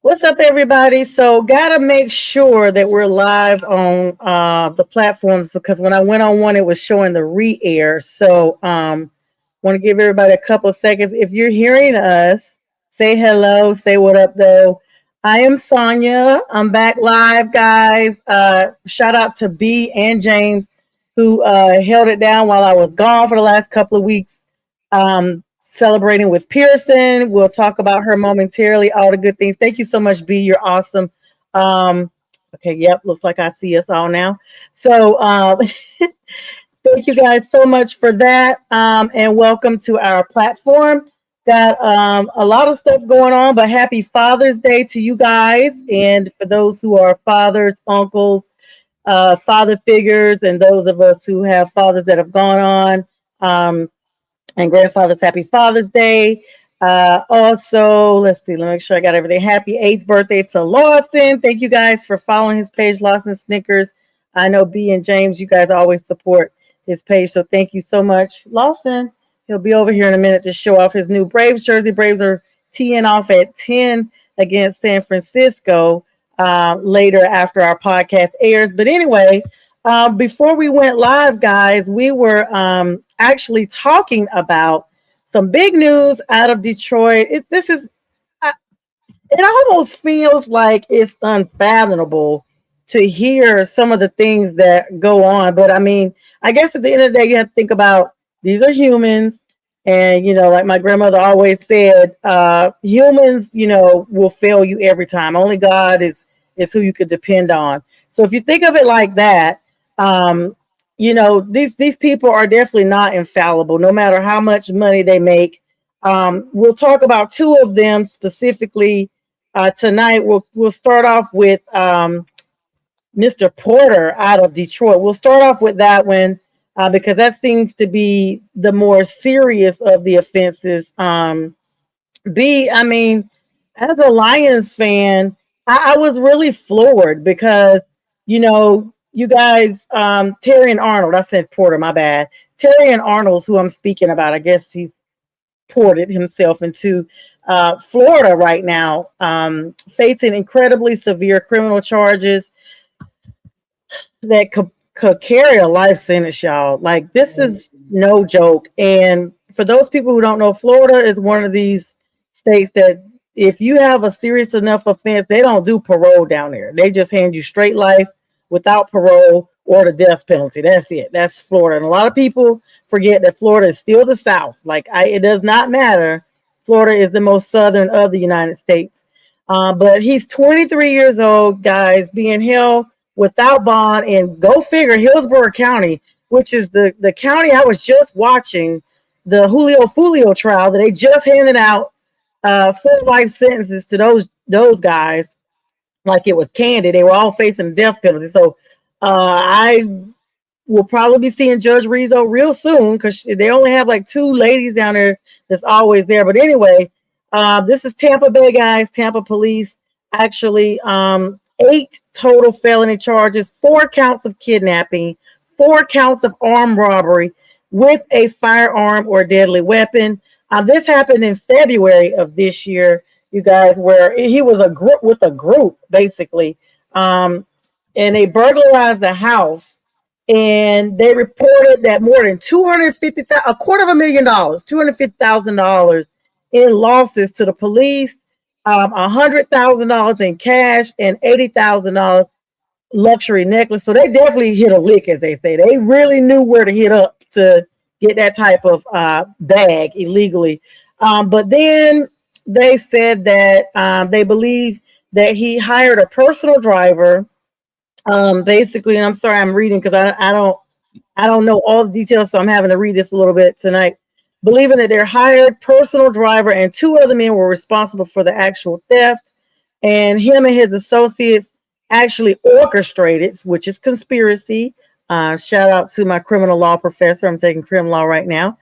What's up, everybody? So, gotta make sure that we're live on the platforms because when I went on one, it was showing the re-air. So, want to give everybody a couple of seconds. If you're hearing us, say hello, say what up, though. I am Sonia. I'm back live, guys. Shout out to B and James who held it down while I was gone for the last couple of weeks. Celebrating with Pearson. We'll talk about her momentarily, all the good things. Thank you so much, B. You're awesome. Um, okay, yep, looks like I see us all now. So thank you guys so much for that. And welcome to our platform. Got a lot of stuff going on, but happy Father's Day to you guys. And for those who are fathers, uncles, father figures, and those of us who have fathers that have gone on. And grandfathers, happy Father's Day. Also, let's see, let me make sure I got everything. Happy 8th birthday to Lawson. Thank you guys for following his page, Lawson Snickers. I know B and James, you guys always support his page, so thank you so much. Lawson, he'll be over here in a minute to show off his new Braves jersey. Braves are teeing off at 10 against San Francisco later after our podcast airs. But anyway, before we went live, guys, we were actually talking about some big news out of Detroit. It almost feels like it's unfathomable to hear some of the things that go on. But I mean, I guess at the end of the day, you have to think about these are humans. And, like my grandmother always said, humans, will fail you every time. Only God is who you could depend on. So if you think of it like that, um, these people are definitely not infallible, no matter how much money they make. We'll talk about two of them specifically tonight. We'll start off with Mr. Porter out of Detroit. We'll start off with that one because that seems to be the more serious of the offenses. I mean, as a Lions fan, I was really floored because, you guys, Terry and Arnold, I said Porter, my bad. Terry and Arnold's who I'm speaking about. I guess he ported himself into Florida right now, facing incredibly severe criminal charges that could carry a life sentence, y'all. Like, this is no joke. And for those people who don't know, Florida is one of these states that if you have a serious enough offense, they don't do parole down there. They just hand you straight life without parole or the death penalty. That's it. That's Florida. And a lot of people forget that Florida is still the South. It does not matter. Florida is the most southern of the United States. But he's 23 years old, guys, being held without bond in, go figure, Hillsborough County, which is the county I was just watching the Julio Fulio trial that they just handed out full life sentences to those guys like it was candy. They were all facing the death penalty. So I will probably be seeing Judge Rizzo real soon because they only have like two ladies down there that's always there. But anyway, this is Tampa Bay, guys. Tampa police actually 8 total felony charges, 4 counts of kidnapping, 4 counts of armed robbery with a firearm or deadly weapon. This happened in February of this year, you guys, where he was with a group, basically. And they burglarized the house, and they reported that more than $250,000, $250,000 in losses to the police, $100,000 in cash, and $80,000 luxury necklace. So they definitely hit a lick, as they say. They really knew where to hit up to get that type of bag illegally. But then they said that they believe that he hired a personal driver. Basically, and I'm sorry, I'm reading because I don't know all the details, so I'm having to read this a little bit tonight. Believing that their hired personal driver and 2 other men were responsible for the actual theft, and him and his associates actually orchestrated, which is conspiracy. Shout out to my criminal law professor. I'm taking criminal law right now.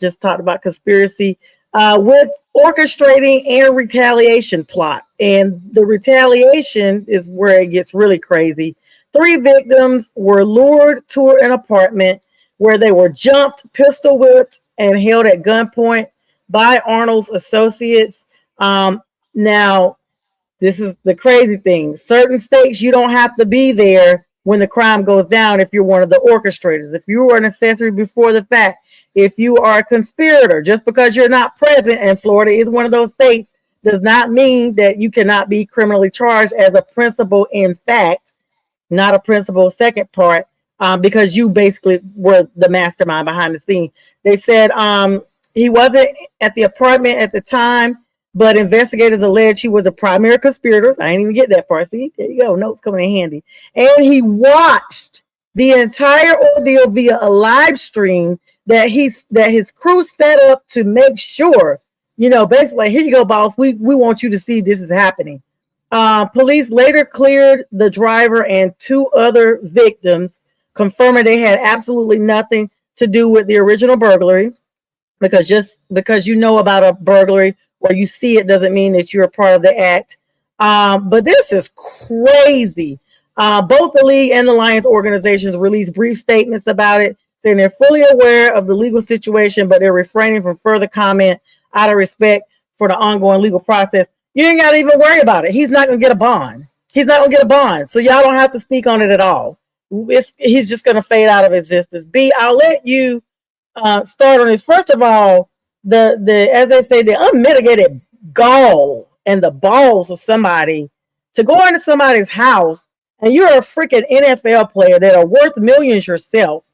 Just talked about conspiracy with orchestrating and retaliation plot. And the retaliation is where it gets really crazy. 3 victims were lured to an apartment where they were jumped, pistol whipped, and held at gunpoint by Arnold's associates. Now, This is the crazy thing. Certain states, you don't have to be there when the crime goes down if you're one of the orchestrators. If you were an accessory before the fact, if you are a conspirator, just because you're not present, and Florida is one of those states, does not mean that you cannot be criminally charged as a principal in fact, not a principal second part, because you basically were the mastermind behind the scene. They said he wasn't at the apartment at the time, but investigators allege he was a primary conspirator. I didn't even get that part. See, there you go. Notes coming in handy. And he watched the entire ordeal via a live stream that his crew set up to make sure, basically, like, here you go, boss. We want you to see this is happening. Police later cleared the driver and two other victims, confirming they had absolutely nothing to do with the original burglary. Because just because you know about a burglary or you see it doesn't mean that you're a part of the act. But this is crazy. Both the league and the Lions organizations released brief statements about it, saying they're fully aware of the legal situation, but they're refraining from further comment out of respect for the ongoing legal process. You ain't got to even worry about it. He's not going to get a bond. He's not going to get a bond. So y'all don't have to speak on it at all. He's just going to fade out of existence. B, I'll let you start on this. First of all, the as they say, the unmitigated gall and the balls of somebody to go into somebody's house, and you're a freaking NFL player that are worth millions yourself.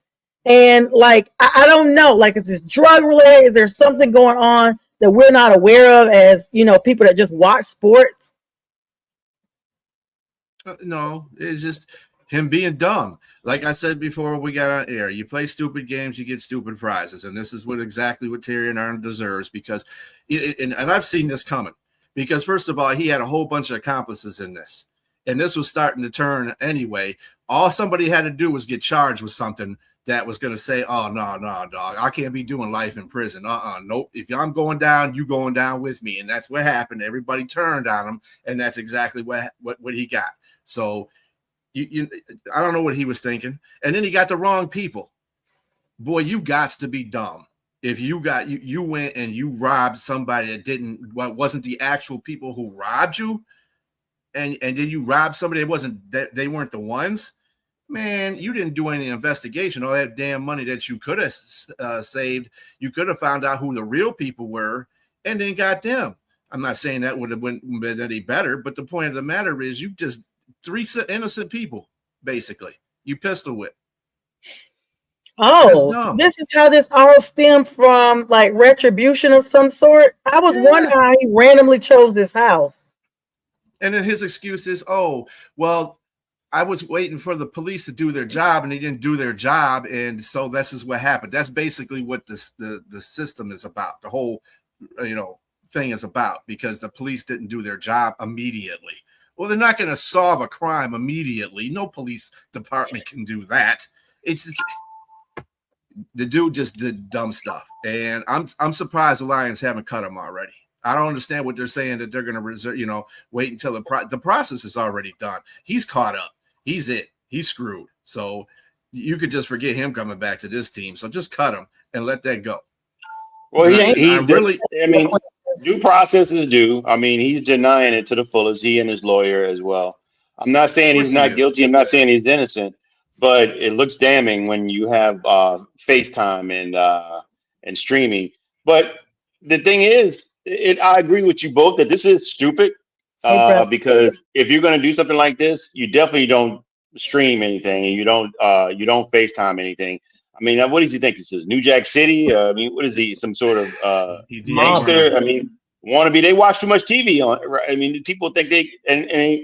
And like, I don't know, like, is this drug related? Is there something going on that we're not aware of as, people that just watch sports? No, it's just him being dumb. Like I said before we got on air, you play stupid games, you get stupid prizes. And this is exactly what Terrion Arnold deserves, because and I've seen this coming. Because first of all, he had a whole bunch of accomplices in this. And this was starting to turn anyway. All somebody had to do was get charged with something that was going to say, oh, no, dog, I can't be doing life in prison. Nope. If I'm going down, you going down with me. And that's what happened. Everybody turned on him, and that's exactly what he got. So I don't know what he was thinking. And then he got the wrong people. Boy, you got to be dumb. If you went and you robbed somebody that wasn't the actual people who robbed you, and then you robbed somebody they weren't the ones, man, you didn't do any investigation. All that damn money that you could have saved, you could have found out who the real people were and then got them. I'm not saying that would have been any better, but the point of the matter is you just 3 innocent people, basically. You pistol whip. Oh, so this is how this all stemmed from, like, retribution of some sort? I was wondering how he randomly chose this house. And then his excuse is, oh, well, I was waiting for the police to do their job, and they didn't do their job, and so this is what happened. That's basically what the system is about. The whole, thing is about, because the police didn't do their job immediately. Well, they're not going to solve a crime immediately. No police department can do that. It's just, the dude just did dumb stuff, and I'm surprised the Lions haven't cut him already. I don't understand what they're saying, that they're going to reserve, wait until the process is already done. He's caught up. He's screwed. So you could just forget him coming back to this team. So just cut him and let that go. Well, due process is due. I mean, he's denying it to the fullest, he and his lawyer as well. I'm not saying he's not guilty. I'm not saying he's innocent, but it looks damning when you have FaceTime and streaming. But the thing is, I agree with you both that this is stupid, because if you're going to do something like this, you definitely don't stream anything, and you don't FaceTime anything. I mean, what does he think this is? New Jack City? I mean, what is he? Some sort of gangster? I mean, wannabe? They watch too much TV on. Right? I mean, people think and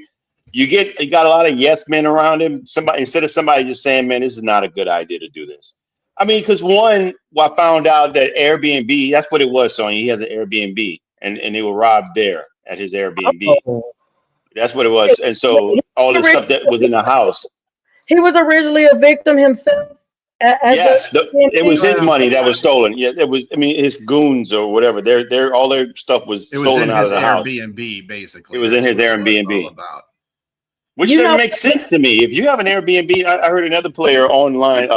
you got a lot of yes men around him. Instead of somebody just saying, "Man, this is not a good idea to do this." I mean, because I found out that Airbnb, that's what it was, Sonya. He has an Airbnb, and they were robbed there at his Airbnb. Oh. That's what it was. And so all this stuff that was in the house. He was originally a victim himself. Yes, it was his money that was stolen. Yeah, it was. I mean, his goons or whatever. All their stuff was stolen out of the house. Airbnb, basically. It was in his Airbnb. Which doesn't make sense to me. If you have an Airbnb, I heard another player online,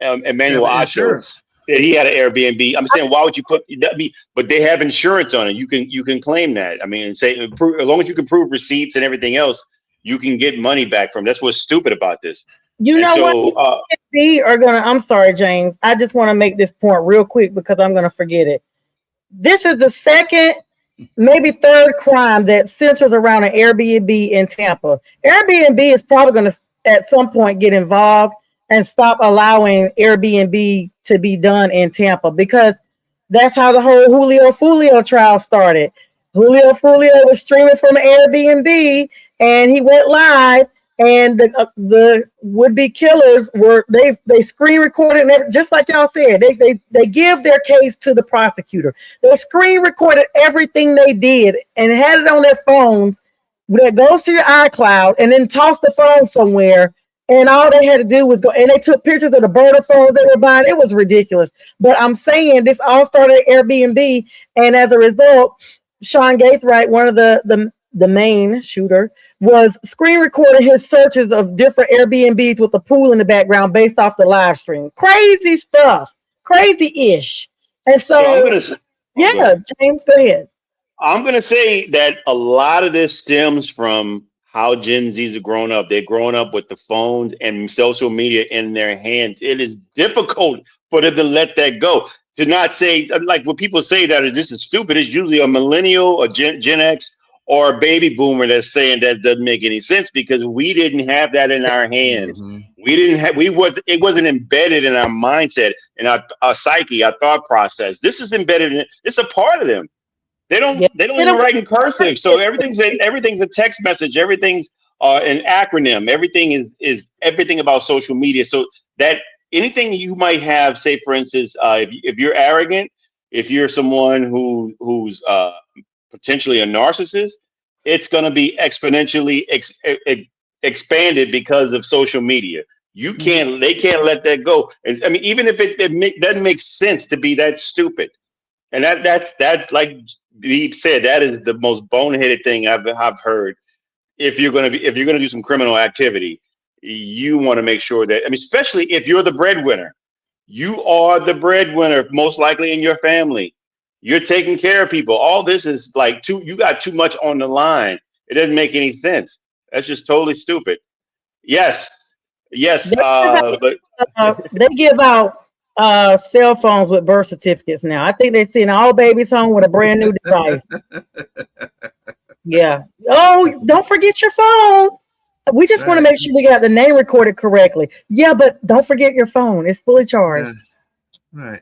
Emmanuel Ocho. that he had an Airbnb. I'm saying, why would you put that? But they have insurance on it. You can claim that. I mean, say as long as you can prove receipts and everything else, you can get money back from. That's what's stupid about this. You And know what? so, We are gonna. I'm sorry, James. I just want to make this point real quick because I'm gonna forget it. This is the second, maybe third crime that centers around an Airbnb in Tampa. Airbnb is probably going to at some point get involved and stop allowing Airbnb to be done in Tampa because that's how the whole Julio Fulio trial started. Julio Fulio was streaming from Airbnb and he went live and the would be killers were they screen recorded and just like y'all said they give their case to the prosecutor. They screen recorded everything they did and had it on their phones that goes to your iCloud and then toss the phone somewhere. And all they had to do was go and they took pictures of the burner phones they were buying. It was ridiculous. But I'm saying this all started at Airbnb, and as a result, Sean Gaithright, one of the main shooter, was screen recording his searches of different Airbnbs with the pool in the background based off the live stream. Crazy stuff, crazy-ish. And so, yeah, James, go ahead. I'm going to say that a lot of this stems from how Gen Zs are growing up. They're growing up with the phones and social media in their hands. It is difficult for them to let that go. To not say, like what people say that this is stupid, it's usually a millennial, a Gen X, or a baby boomer that's saying that doesn't make any sense because we didn't have that in our hands. Mm-hmm. It wasn't embedded in our mindset, in our psyche, our thought process. This is embedded in, it's a part of them. They don't even write in cursive. So everything's a text message. Everything's an acronym. Everything is everything about social media. So that anything you might have, say for instance, if you're arrogant, if you're someone who's potentially a narcissist, it's going to be exponentially expanded because of social media. They can't let that go. And I mean, even if it doesn't make sense to be that stupid. And that's like Beep said, that is the most boneheaded thing I've heard. If you're gonna do some criminal activity, you want to make sure that, I mean, especially if you're the breadwinner, you are the breadwinner, most likely in your family. You're taking care of people. All this is like you got too much on the line. It doesn't make any sense. That's just totally stupid. Yes. But They give out cell phones with birth certificates now. I think they send all babies home with a brand new device. Yeah. Oh, don't forget your phone. We just want to make sure we got the name recorded correctly. Yeah, but don't forget your phone. It's fully charged. Right.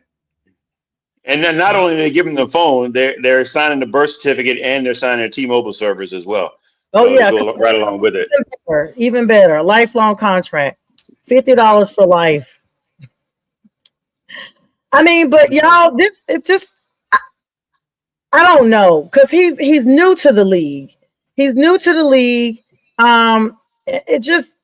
And then not only are they giving the phone, they're signing the birth certificate and they're signing a T-Mobile service as well. Oh, so yeah. Go right along with it. Even better. Lifelong contract. $50 for life. I mean, but y'all, I don't know, because he's new to the league. He's new to the league. It just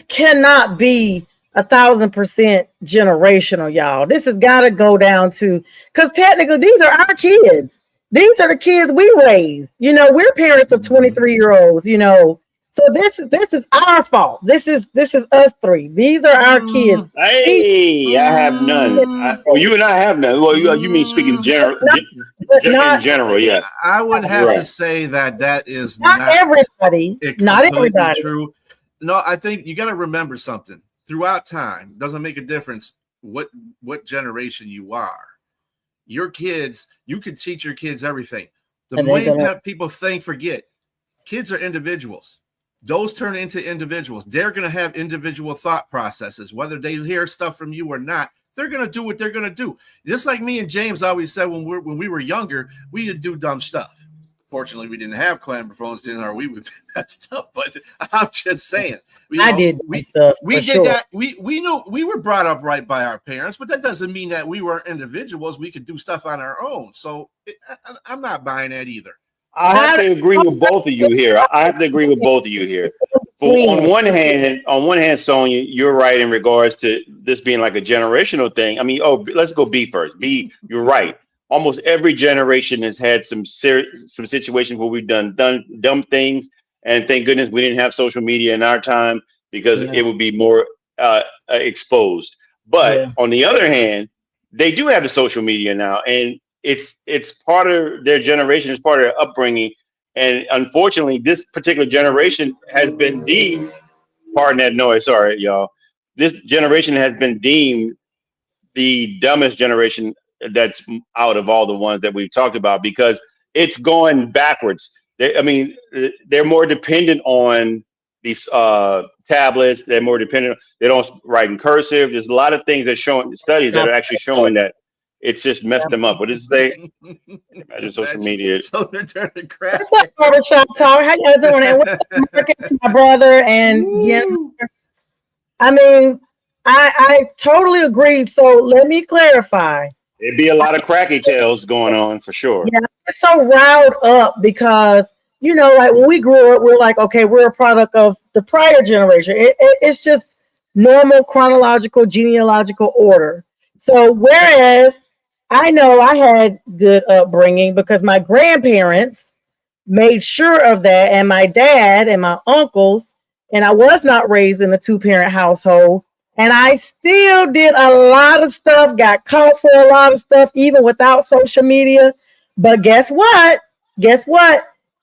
cannot be 1,000% generational, y'all. This has got to go down to, because technically these are our kids. These are the kids we raised. We're parents of 23-year-olds. So this is our fault. This is us three. These are our kids. Hey, I have none. You and I have none. Well, you mean speaking in general, yeah. I would have to say that is not everybody. Not everybody. True. No, I think you got to remember something. Throughout time, doesn't make a difference what generation you are. Your kids, you can teach your kids everything. The main people forget, kids are individuals. Those turn into individuals. They're going to have individual thought processes, whether they hear stuff from you or not. They're going to do what they're going to do. Just like me and James always said when we were younger, we would do dumb stuff. Fortunately, we didn't have clamor phones, didn't we? We would do that stuff. But I'm just saying, we did that. We knew we were brought up right by our parents, but that doesn't mean that we weren't individuals. We could do stuff on our own. So I'm not buying that either. I have to agree with both of you here. On one hand, Sonia, you're right in regards to this being like a generational thing. I mean, let's go B first. B, you're right. Almost every generation has had some situations where we've done dumb things, and thank goodness we didn't have social media in our time because it would be more exposed. But Yeah. on the other hand, they do have the social media now, and it's part of their generation, it's part of their upbringing. And unfortunately, this particular generation has been deemed, pardon that noise, sorry, y'all. This generation has been deemed the dumbest generation that's out of all the ones that we've talked about because it's going backwards. I mean, they're more dependent on these tablets. They're more dependent. They don't write in cursive. There's a lot of things that showing studies that are actually showing that it's just messed them up. What does it say? Imagine social media. So they're turning What's up, crack. Barbershop Talk? How y'all doing? And what's up, Marcus, my brother? And yeah, Woo! I mean, I totally agree. So let me clarify. It'd be a lot of cracky tales going on for sure. Yeah, it's so riled up because like when we grew up, we're like, okay, we're a product of the prior generation. It's just normal chronological genealogical order. So whereas I know I had good upbringing because my grandparents made sure of that, and my dad and my uncles, and I was not raised in a two-parent household, and I still did a lot of stuff, got caught for a lot of stuff even without social media. But guess what,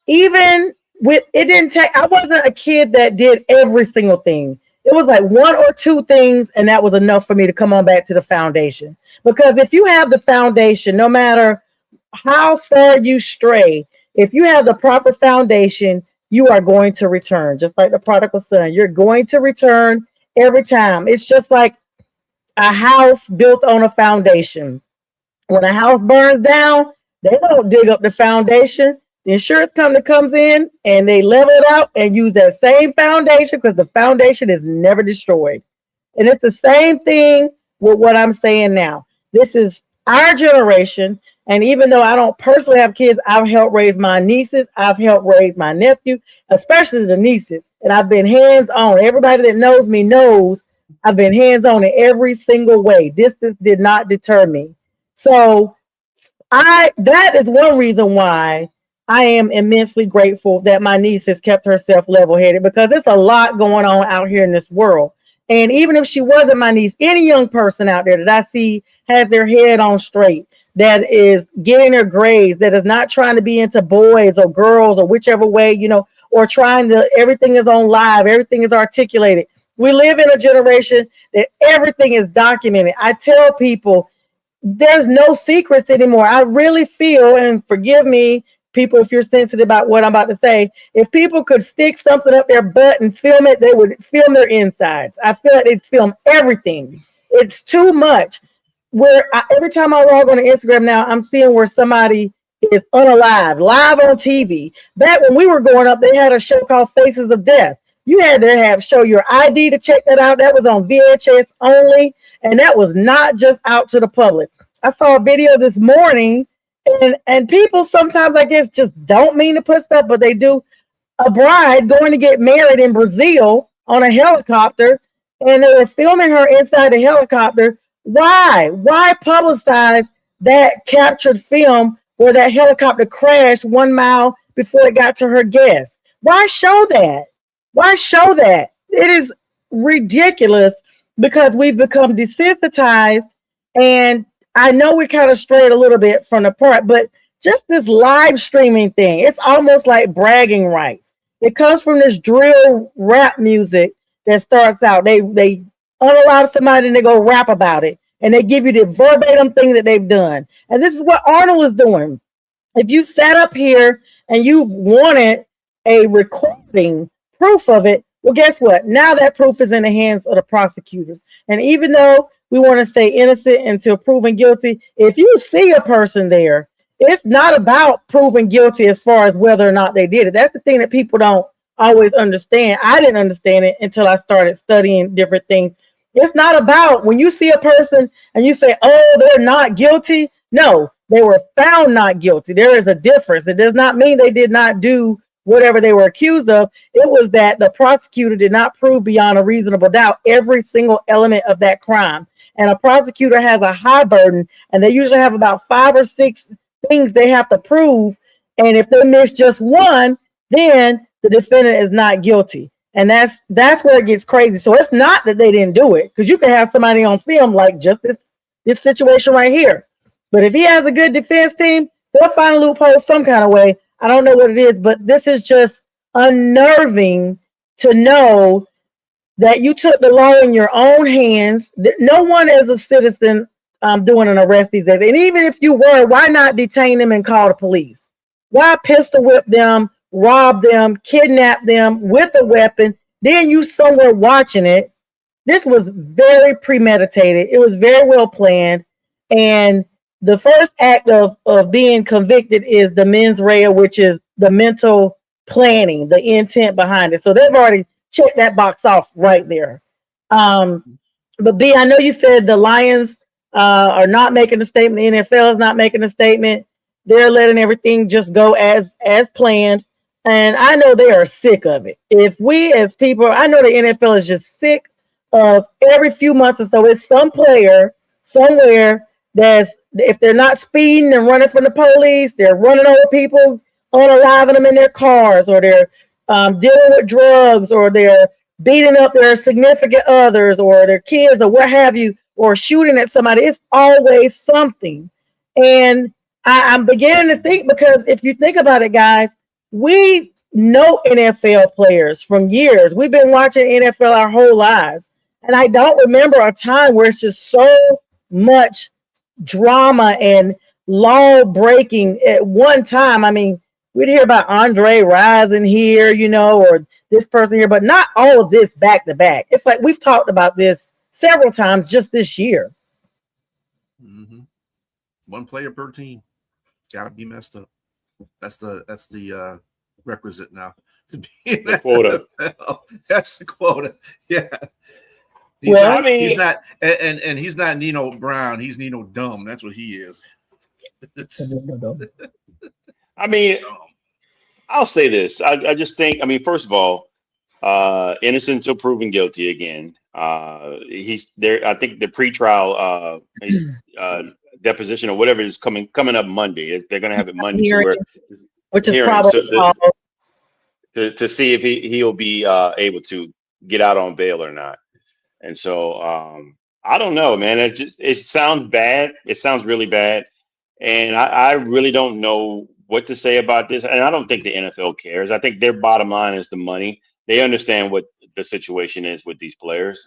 even with it, didn't take, I wasn't a kid that did every single thing. It was like one or two things, and that was enough for me to come on back to the foundation. Because if you have the foundation, no matter how far you stray, if you have the proper foundation, you are going to return. Just like the prodigal son, you're going to return every time. It's just like a house built on a foundation. When a house burns down, they don't dig up the foundation. The insurance company comes in and they level it out and use that same foundation because the foundation is never destroyed. And it's the same thing with what I'm saying now. This is our generation. And even though I don't personally have kids, I've helped raise my nieces. I've helped raise my nephew, especially the nieces. And I've been hands on. Everybody that knows me knows I've been hands on in every single way. Distance did not deter me. So that is one reason why I am immensely grateful that my niece has kept herself level headed because it's a lot going on out here in this world. And even if she wasn't my niece, any young person out there that I see has their head on straight, that is getting their grades, that is not trying to be into boys or girls or whichever way, or trying to, everything is on live, everything is articulated. We live in a generation that everything is documented. I tell people there's no secrets anymore. I really feel, and forgive me, people, if you're sensitive about what I'm about to say, if people could stick something up their butt and film it, they would film their insides. I feel like they'd film everything. It's too much. Every time I log on to Instagram now, I'm seeing where somebody is unalive, live on TV. Back when we were growing up, they had a show called Faces of Death. You had to have show your ID to check that out. That was on VHS only, and that was not just out to the public. I saw a video this morning, and people sometimes, I guess, just don't mean to put stuff, but they do. A bride going to get married in Brazil on a helicopter, and they were filming her inside the helicopter. Why? Why publicize that captured film where that helicopter crashed 1 mile before it got to her guest? Why show that? Why show that? It is ridiculous because we've become desensitized, and I know we kind of strayed a little bit from the part, but just this live streaming thing, it's almost like bragging rights. It comes from this drill rap music that starts out. They unalive somebody and they go rap about it, and they give you the verbatim thing that they've done. And this is what Arnold is doing. If you sat up here and you've wanted a recording proof of it, well, guess what? Now that proof is in the hands of the prosecutors. And even though we want to stay innocent until proven guilty, if you see a person there, it's not about proving guilty as far as whether or not they did it. That's the thing that people don't always understand. I didn't understand it until I started studying different things. It's not about when you see a person and you say, oh, they're not guilty. No, they were found not guilty. There is a difference. It does not mean they did not do whatever they were accused of. It was that the prosecutor did not prove beyond a reasonable doubt every single element of that crime. And a prosecutor has a high burden, and they usually have about 5 or 6 things they have to prove. And if they miss just one, then the defendant is not guilty. And that's where it gets crazy. So it's not that they didn't do it, because you can have somebody on film like just this situation right here. But if he has a good defense team, they'll find a loophole some kind of way. I don't know what it is, but this is just unnerving to know that you took the law in your own hands. No one as a citizen doing an arrest these days. And even if you were, why not detain them and call the police? Why pistol whip them, rob them, kidnap them with a weapon? Then you somewhere watching it. This was very premeditated. It was very well planned. And the first act of being convicted is the mens rea, which is the mental planning, the intent behind it. So they've already checked that box off right there. But B, I know you said the Lions are not making a statement. The NFL is not making a statement. They're letting everything just go as planned. And I know they are sick of it. If we as people, I know the NFL is just sick of every few months or so, it's some player somewhere that's, if they're not speeding and running from the police, they're running over people, unaliving them in their cars, or they're dealing with drugs, or they're beating up their significant others or their kids or what have you, or shooting at somebody. It's always something. And I'm beginning to think, because if you think about it, guys, we know NFL players from years. We've been watching NFL our whole lives. And I don't remember a time where it's just so much drama and law breaking at one time. I mean, we'd hear about Andre rising here, or this person here, but not all of this back to back. It's like we've talked about this several times just this year. Mm-hmm. One player per team. It's got to be messed up. That's the requisite now to be in the quota. That's the quota. Yeah. He's not, and he's not Nino Brown. He's Nino Dumb. That's what he is. I mean, I'll say this. I just think, first of all, innocent until proven guilty again. He's there. I think the pretrial deposition or whatever is coming up Monday. They're going to have it Monday, which is probably to see if he'll be able to get out on bail or not. And so I don't know, man. It sounds bad. It sounds really bad. And I really don't know what to say about this. And I don't think the NFL cares. I think their bottom line is the money. They understand what the situation is with these players.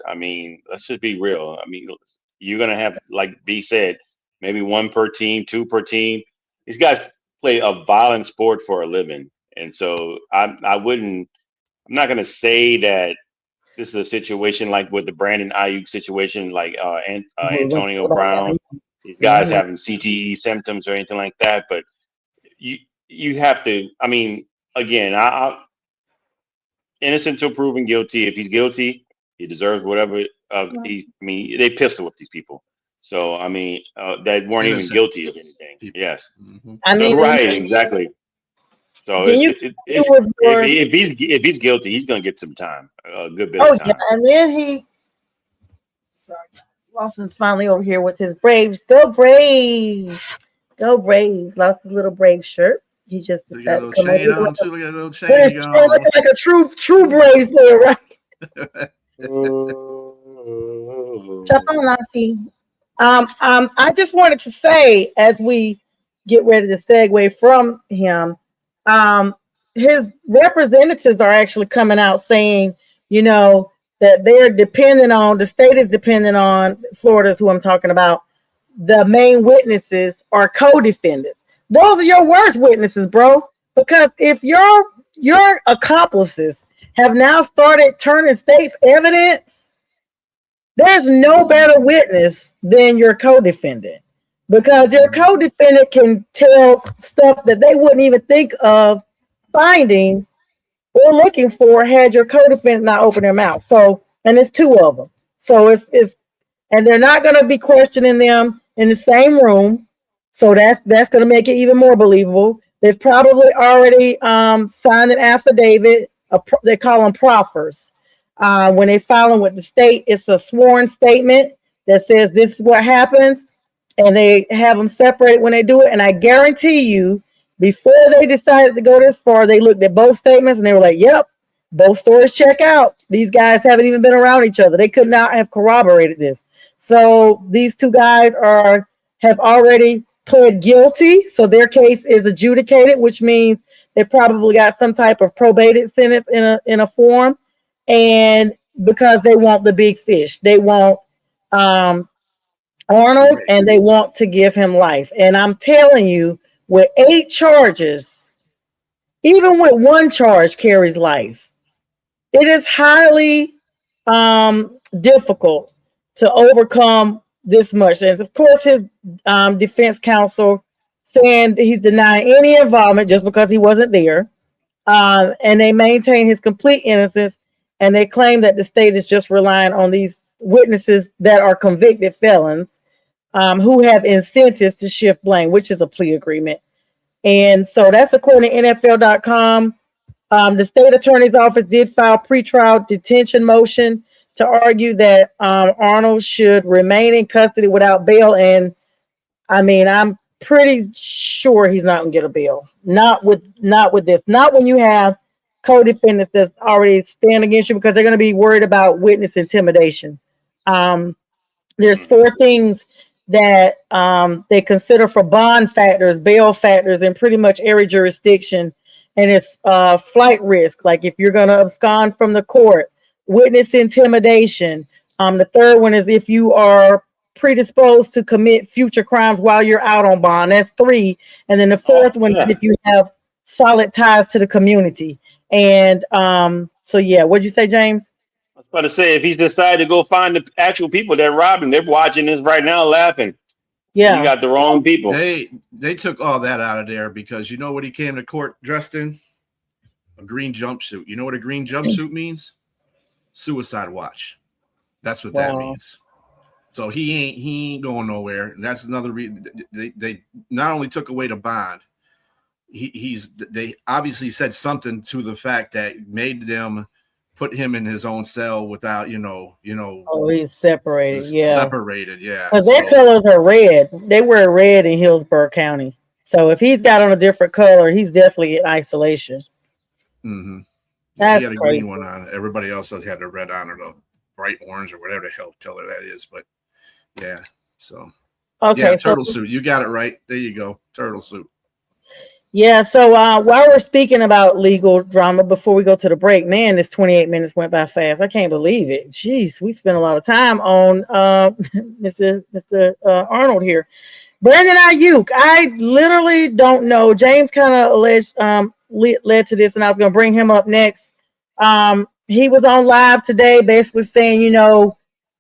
Let's just be real. You're going to have, like B said, maybe one per team, two per team. These guys play a violent sport for a living. And so I'm not going to say that this is a situation like with the Brandon Ayuk situation, like Antonio Brown, these guys having CTE symptoms or anything like that. But you have to, again, innocent until proven guilty. If he's guilty, he deserves whatever. They pistol whip these people. So that weren't even guilty of anything. Yes. Mm-hmm. Right, exactly. So if he's guilty, he's going to get some time, a good bit of time. Yeah, and then Lawson's finally over here with his Braves. Go Braves! Go Braves! Lost his little Brave shirt. He just decided to come over here. Look at a chain looking like a true Braves player, right? Jump on, Lassie. I just wanted to say, as we get ready to segue from him, his representatives are actually coming out saying, that they're dependent on, the state is dependent on, Florida's who I'm talking about, the main witnesses are co-defendants. Those are your worst witnesses, bro. Because if your accomplices have now started turning state's evidence, there's no better witness than your co-defendant. Because your co-defendant can tell stuff that they wouldn't even think of finding or looking for had your co-defendant not opened their mouth. So, and it's two of them. So and they're not going to be questioning them in the same room. So that's going to make it even more believable. They've probably already signed an affidavit. They call them proffers. When they file them with the state, it's a sworn statement that says this is what happens. And they have them separated when they do it. And I guarantee you, before they decided to go this far, they looked at both statements and they were like, yep, both stories check out. These guys haven't even been around each other. They could not have corroborated this. So these two guys have already pled guilty. So their case is adjudicated, which means they probably got some type of probated sentence in a form. And because they want the big fish, they want um, Arnold, and they want to give him life. And I'm telling you, with 8 charges, even with one charge carries life, it is highly difficult to overcome this much. And of course, his defense counsel saying he's denying any involvement just because he wasn't there. And they maintain his complete innocence. And they claim that the state is just relying on these witnesses that are convicted felons who have incentives to shift blame, which is a plea agreement. And so that's according to NFL.com. The state attorney's office did file pretrial detention motion to argue that Arnold should remain in custody without bail. And I mean, I'm pretty sure he's not gonna get a bail. Not with this. Not when you have co-defendants that's already stand against you, because they're gonna be worried about witness intimidation. There's 4 things that they consider for bond factors, bail factors in pretty much every jurisdiction. And it's flight risk, like if you're going to abscond from the court, witness intimidation. The third one is if you are predisposed to commit future crimes while you're out on bond. That's 3. And then the fourth one is if you have solid ties to the community. And so, yeah, what'd you say, James? I was about to say, if he's decided to go find the actual people that robbed him, they're watching this right now laughing. Yeah. You got the wrong people. They took all that out of there because you know what he came to court dressed in? A green jumpsuit. You know what a green jumpsuit means? Suicide watch. That's what that means. So he ain't going nowhere. And that's another reason they not only took away the bond, they obviously said something to the fact that made them put him in his own cell without, Oh, he's separated. Yeah. Separated, yeah. Because their colors are red. They wear red in Hillsborough County. So if he's got on a different color, he's definitely in isolation. Mm-hmm. That's he had a crazy. green one on. Everybody else had the red on, or the bright orange, or whatever the hell color that is. But yeah, so okay, yeah, turtle suit. You got it right. There you go, turtle suit. Yeah, so while we're speaking about legal drama, before we go to the break, man, this 28 minutes went by fast. I can't believe it. Jeez, we spent a lot of time on Mr. Arnold here. Brandon Ayuk, I literally don't know. James kind of led to this, and I was going to bring him up next. He was on live today basically saying,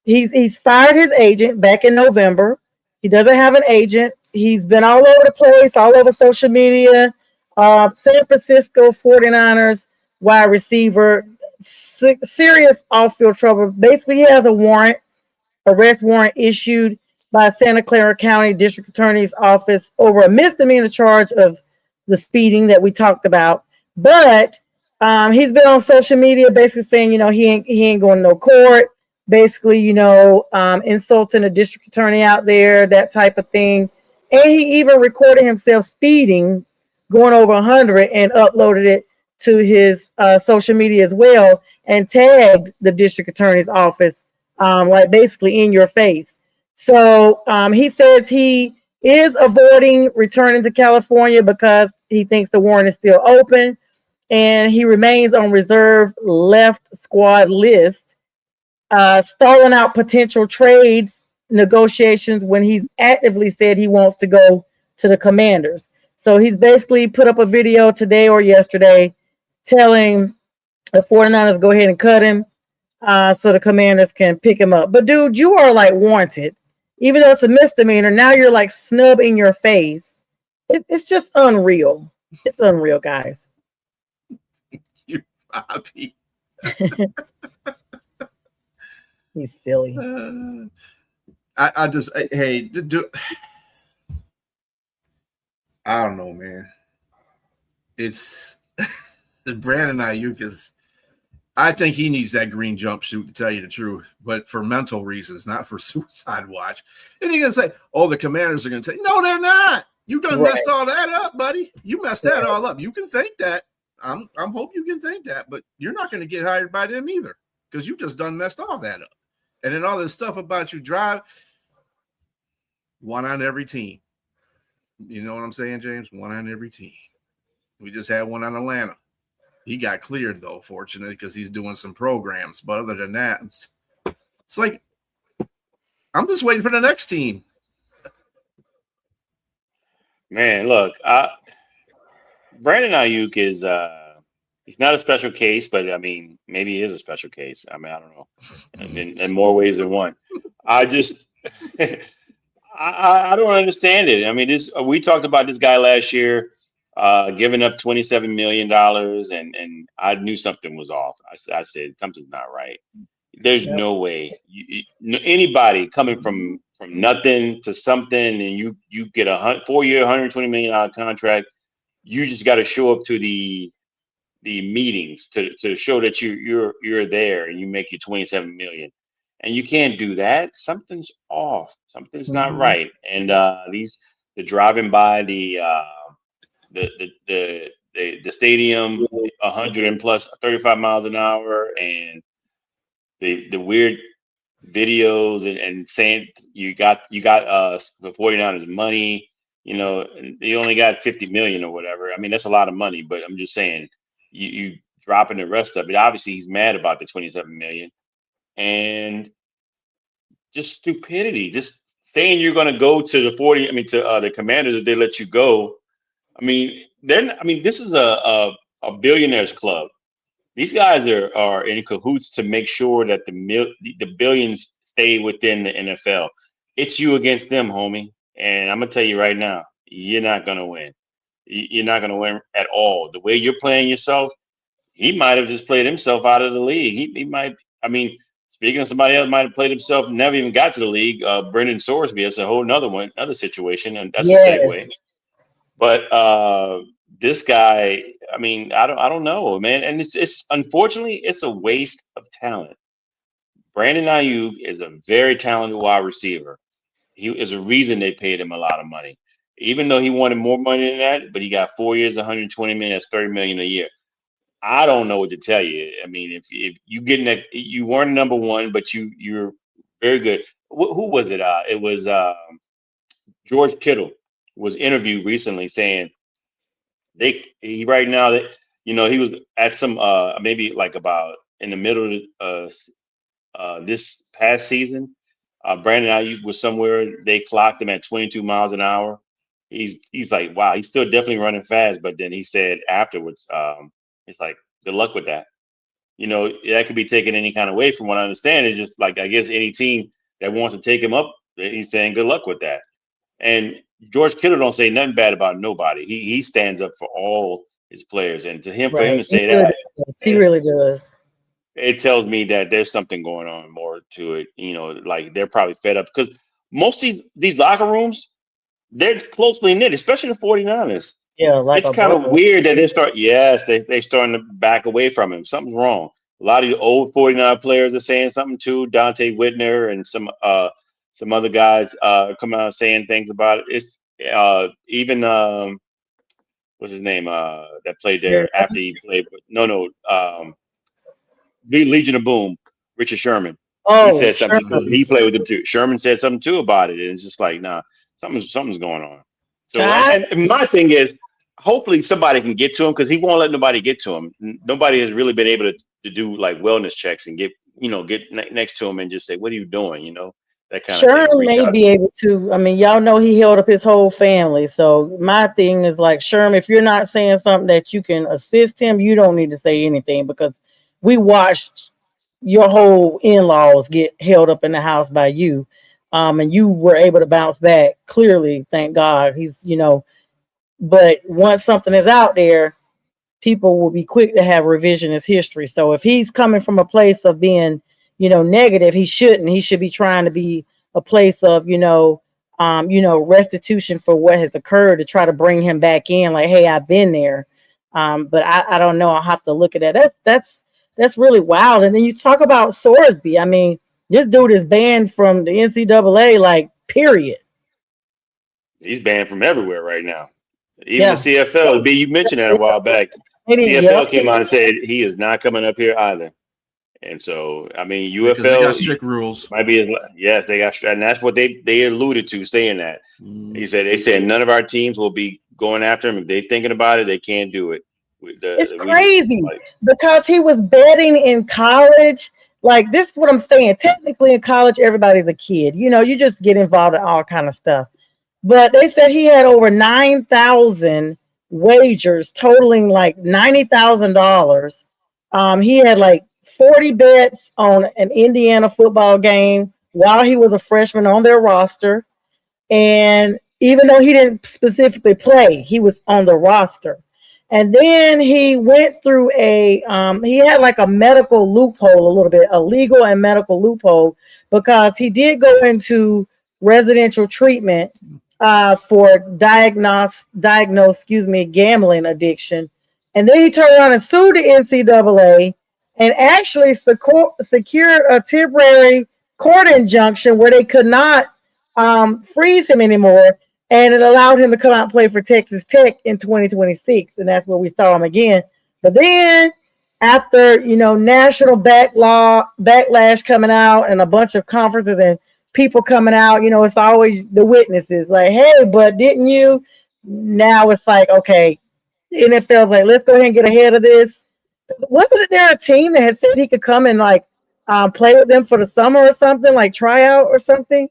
he's fired his agent back in November. He doesn't have an agent. He's been all over the place, all over social media. San Francisco 49ers wide receiver, serious off-field trouble. Basically, he has a arrest warrant issued by Santa Clara County District Attorney's Office over a misdemeanor charge of the speeding that we talked about. But he's been on social media basically saying, he ain't going to no court. Basically, insulting a district attorney out there, that type of thing. And he even recorded himself speeding, going over 100, and uploaded it to his social media as well, and tagged the district attorney's office, like basically in your face. So he says he is avoiding returning to California because he thinks the warrant is still open, and he remains on reserve left squad list, stalling out potential trades negotiations when he's actively said he wants to go to the Commanders. So he's basically put up a video today or yesterday telling the 49ers go ahead and cut him so the Commanders can pick him up. But dude, you are like wanted. Even though it's a misdemeanor, now you're like snub in your face. It's just unreal. It's unreal, guys. You Bobby. He's silly. I just, hey, I don't know, man. It's Brandon Ayuk is. I think he needs that green jumpsuit, to tell you the truth, but for mental reasons, not for suicide watch. And you're gonna say, "Oh, the Commanders are gonna say, no, they're not. You done messed all that up, buddy. You messed that all up. You can think that. I'm hope you can think that, but you're not going to get hired by them either because you just done messed all that up. And then all this stuff about you drive, one on every team. You know what I'm saying, James? One on every team. We just had one on Atlanta. He got cleared, though, fortunately, because he's doing some programs. But other than that, it's like I'm just waiting for the next team. Man, look, Brandon Ayuk is he's not a special case, but I mean, maybe he is a special case. I mean, I don't know, in more ways than one. I just I don't understand it. I mean, this we talked about this guy last year, giving up $27 million, and I knew something was off. I said something's not right. There's Yep. no way anybody coming from nothing to something, and you get a 4-year, $120 million contract. You just got to show up to the meetings to show that you're there, and you make your 27 million, and you can't do that. Something's off. Something's not Mhm. right. And the driving by the the stadium 100 and plus 35 miles an hour, and the weird videos and saying you got the 49ers money, and you only got 50 million or whatever. I mean, that's a lot of money, but I'm just saying you dropping the rest of it. Obviously he's mad about the 27 million, and just stupidity, just saying you're going to go to the 40, I mean to the Commanders if they let you go. I mean, this is a billionaires club. These guys are in cahoots to make sure that the billions stay within the NFL. It's you against them, homie. And I'm gonna tell you right now, you're not gonna win. You're not gonna win at all. The way you're playing yourself, he might have just played himself out of the league. He might. I mean, speaking of somebody else, might have played himself, never even got to the league. Brendan Sorsby, that's a whole nother one, another situation, and that's a Yes. segue. But this guy, I mean, I don't know, man. And it's unfortunately it's a waste of talent. Brandon Ayuk is a very talented wide receiver. He is a reason they paid him a lot of money, even though he wanted more money than that. But he got 4 years, 120 million. That's 30 million a year. I don't know what to tell you. I mean, if you getting that, you weren't number one, but you're very good. Who was it? It was George Kittle was interviewed recently saying he right now that he was at some maybe like about in the middle of this past season. Brandon Ayuk was somewhere they clocked him at 22 miles an hour. He's like, wow, he's still definitely running fast. But then he said afterwards, it's like, good luck with that. That could be taken any kind of way. From what I understand, it's just like I guess any team that wants to take him up, he's saying good luck with that. And George Kittle don't say nothing bad about nobody. He stands up for all his players, and for him Right. to He say really that, does. He really does. it tells me that there's something going on more to it. Like they're probably fed up because most of these locker rooms, they're closely knit, especially the 49ers. Yeah, like It's a kind of brother. weird that they starting to back away from him. Something's wrong. A lot of the old 49 players are saying something too. Dante Whitner and some other guys come out saying things about it. It's even what's his name that played Very there after nice. he played. No, Legion of Boom, Richard Sherman. He Oh, said sure. something too. He played with him too. Sherman said something too about it, and it's just like, nah, something's going on. So, I, and my thing is, hopefully somebody can get to him because he won't let nobody get to him. Nobody has really been able to do like wellness checks and get next to him and just say, "What are you doing?" That kind of Sherm thing. Reach may out. be able to. I mean, y'all know he held up his whole family. So my thing is like, Sherm, if you're not saying something that you can assist him, you don't need to say anything because we watched your whole in-laws get held up in the house by you. And you were able to bounce back clearly, thank God. But once something is out there, people will be quick to have revisionist history. So if he's coming from a place of being, negative, he shouldn't. He should be trying to be a place of, restitution for what has occurred to try to bring him back in. Like, hey, I've been there. But I don't know. I'll have to look at that. That's really wild. And then you talk about Sorsby. I mean, this dude is banned from the NCAA, like, period. He's banned from everywhere right now, even the Yeah. CFL. B, you mentioned that a while back. CFL Yep. came out and said he is not coming up here either. And so, I mean, because they got UFL strict rules. might be yes, they got, and that's what they alluded to saying that. They said none of our teams will be going after him if they're thinking about it. They can't do it. It's We just crazy like because he was betting in college. Like this is what I'm saying. Technically, in college, everybody's a kid. You just get involved in all kind of stuff. But they said he had over 9,000 wagers, totaling like $90,000. He had like 40 bets on an Indiana football game while he was a freshman on their roster. And even though he didn't specifically play, he was on the roster. And then he went through he had like a medical loophole, a little bit, a legal and medical loophole, because he did go into residential treatment for gambling addiction. And then he turned around and sued the NCAA and actually secured a temporary court injunction where they could not freeze him anymore, and it allowed him to come out and play for Texas Tech in 2026, and that's where we saw him again. But then, after national backlash coming out, and a bunch of conferences and people coming out, it's always the witnesses like, "Hey, but didn't you?" Now it's like, okay, the NFL's like, let's go ahead and get ahead of this. Wasn't there a team that had said he could come and like play with them for the summer or something, like tryout or something?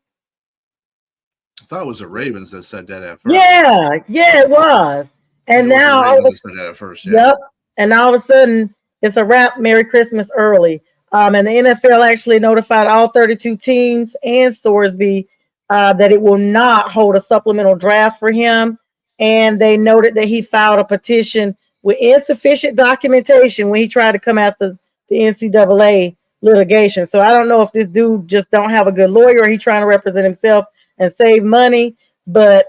I thought it was the Ravens that said that at first. Yeah, it was. And now, Ravens that said that at first. Yeah. Yep. And all of a sudden, it's a wrap. Merry Christmas early. And the NFL actually notified all 32 teams and Sorsby that it will not hold a supplemental draft for him. And they noted that he filed a petition with insufficient documentation when he tried to come out the NCAA litigation. So I don't know if this dude just don't have a good lawyer or he's trying to represent himself and save money. But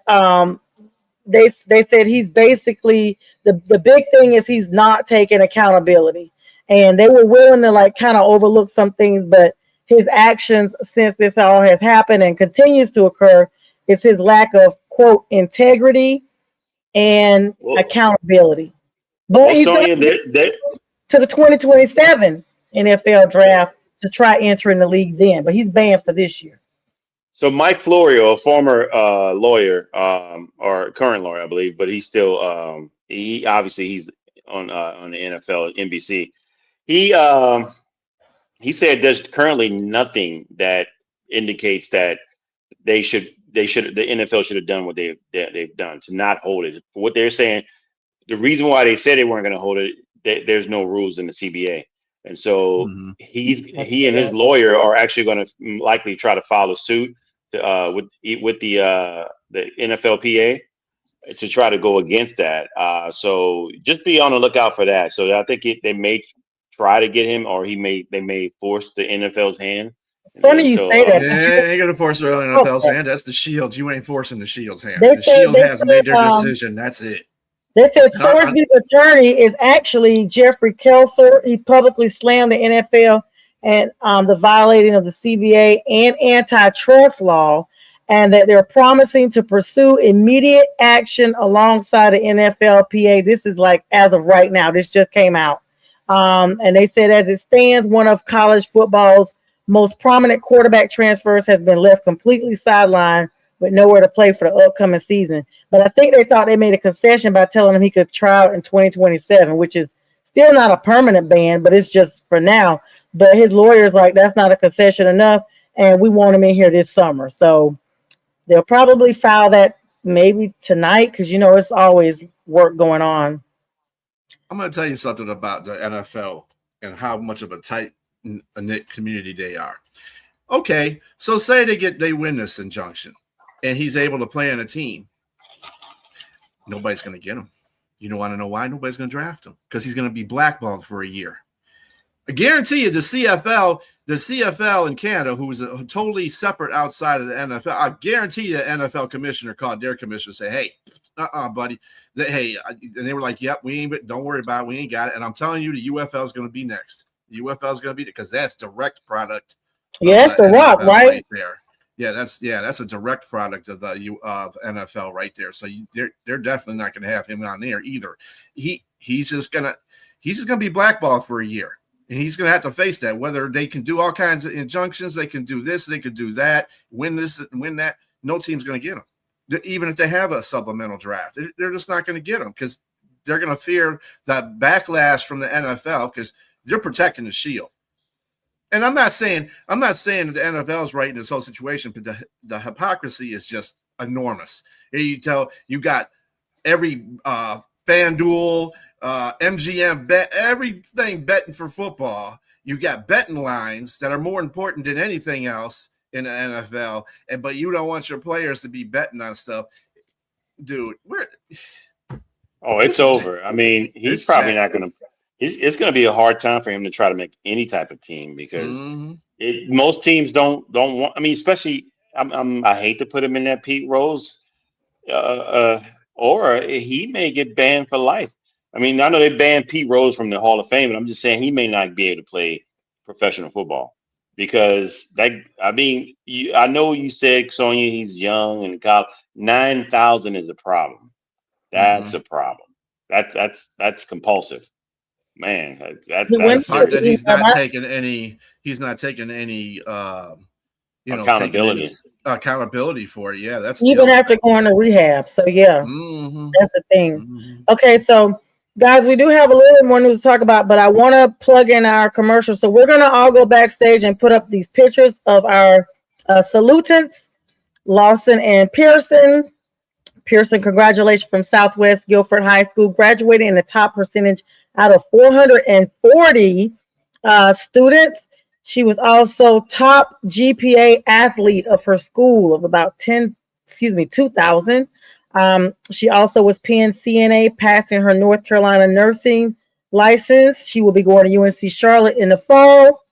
they said he's basically the big thing is he's not taking accountability, and they were willing to like kind of overlook some things, but his actions since this all has happened and continues to occur is his lack of quote integrity and accountability. But he's going to the 2027 NFL draft to try entering the league then, but he's banned for this year. So Mike Florio, a former lawyer or current lawyer, I believe, but he's still he's on the NFL NBC. He said there's currently nothing that indicates that the NFL should have done what they've done to not hold it. For what they're saying, the reason why they said they weren't going to hold it, there's no rules in the CBA. And so he and his lawyer are actually going to likely try to file a suit with the NFLPA to try to go against that. So just be on the lookout for that. So I think they may try to get him, or they may force the NFL's hand. It's funny you say that. Yeah, ain't gonna force the NFL's hand. That's the Shield. You ain't forcing the Shield's hand. The Shield has made their decision. That's it. They said Sorsby's attorney is actually Jeffrey Kelser. He publicly slammed the NFL and the violating of the CBA and antitrust law, and that they're promising to pursue immediate action alongside the NFLPA. This is like as of right now. This just came out. And they said as it stands, one of college football's most prominent quarterback transfers has been left completely sidelined with nowhere to play for the upcoming season. But I think they thought they made a concession by telling him he could try out in 2027, which is still not a permanent ban, but it's just for now. But his lawyer's like, that's not a concession enough, and we want him in here this summer. So they'll probably file that maybe tonight because, it's always work going on. I'm going to tell you something about the NFL and how much of a tight-knit community they are. Okay, so say they win this injunction and he's able to play on a team. Nobody's going to get him. You don't want to know why? Nobody's going to draft him because he's going to be blackballed for a year. I guarantee you the CFL in Canada, who is totally separate outside of the NFL, I guarantee you the NFL commissioner called their commissioner and said, hey, buddy. And they were like, yep, don't worry about it. We ain't got it. And I'm telling you, the UFL is going to be next. The UFL is going to be because that's direct product. Yeah, it's the Rock, right? There. that's a direct product of the NFL right there. So they're definitely not going to have him on there either. He's just gonna be blackballed for a year, and he's gonna have to face that. Whether they can do all kinds of injunctions, they can do this, they can do that, win this, win that. No team's going to get him, even if they have a supplemental draft. They're just not going to get him because they're going to fear that backlash from the NFL because they're protecting the shield. And I'm not saying that the NFL is right in this whole situation, but the hypocrisy is just enormous. You got every FanDuel, MGM bet, everything betting for football. You got betting lines that are more important than anything else in the NFL, but you don't want your players to be betting on stuff, dude. It's over. I mean, he's probably not going to. It's going to be a hard time for him to try to make any type of team because most teams don't want. I mean, especially I hate to put him in that Pete Rose, or he may get banned for life. I mean, I know they banned Pete Rose from the Hall of Fame, but I'm just saying he may not be able to play professional football because I know you said, Sonia, he's young and 9,000 is a problem. That's a problem. That's compulsive. Man, that's part that he's not taking any accountability for it. Yeah, that's even after going to rehab. So that's the thing. Okay, so guys, we do have a little bit more news to talk about, but I want to plug in our commercial. So we're gonna all go backstage and put up these pictures of our salutants, Lawson and Pearson. Pearson, congratulations from Southwest Guilford High School, graduating in the top percentage out of 440 students. She was also top GPA athlete of her school of about 2,000. She also was PNCNA, passing her North Carolina nursing license. She will be going to UNC Charlotte in the fall,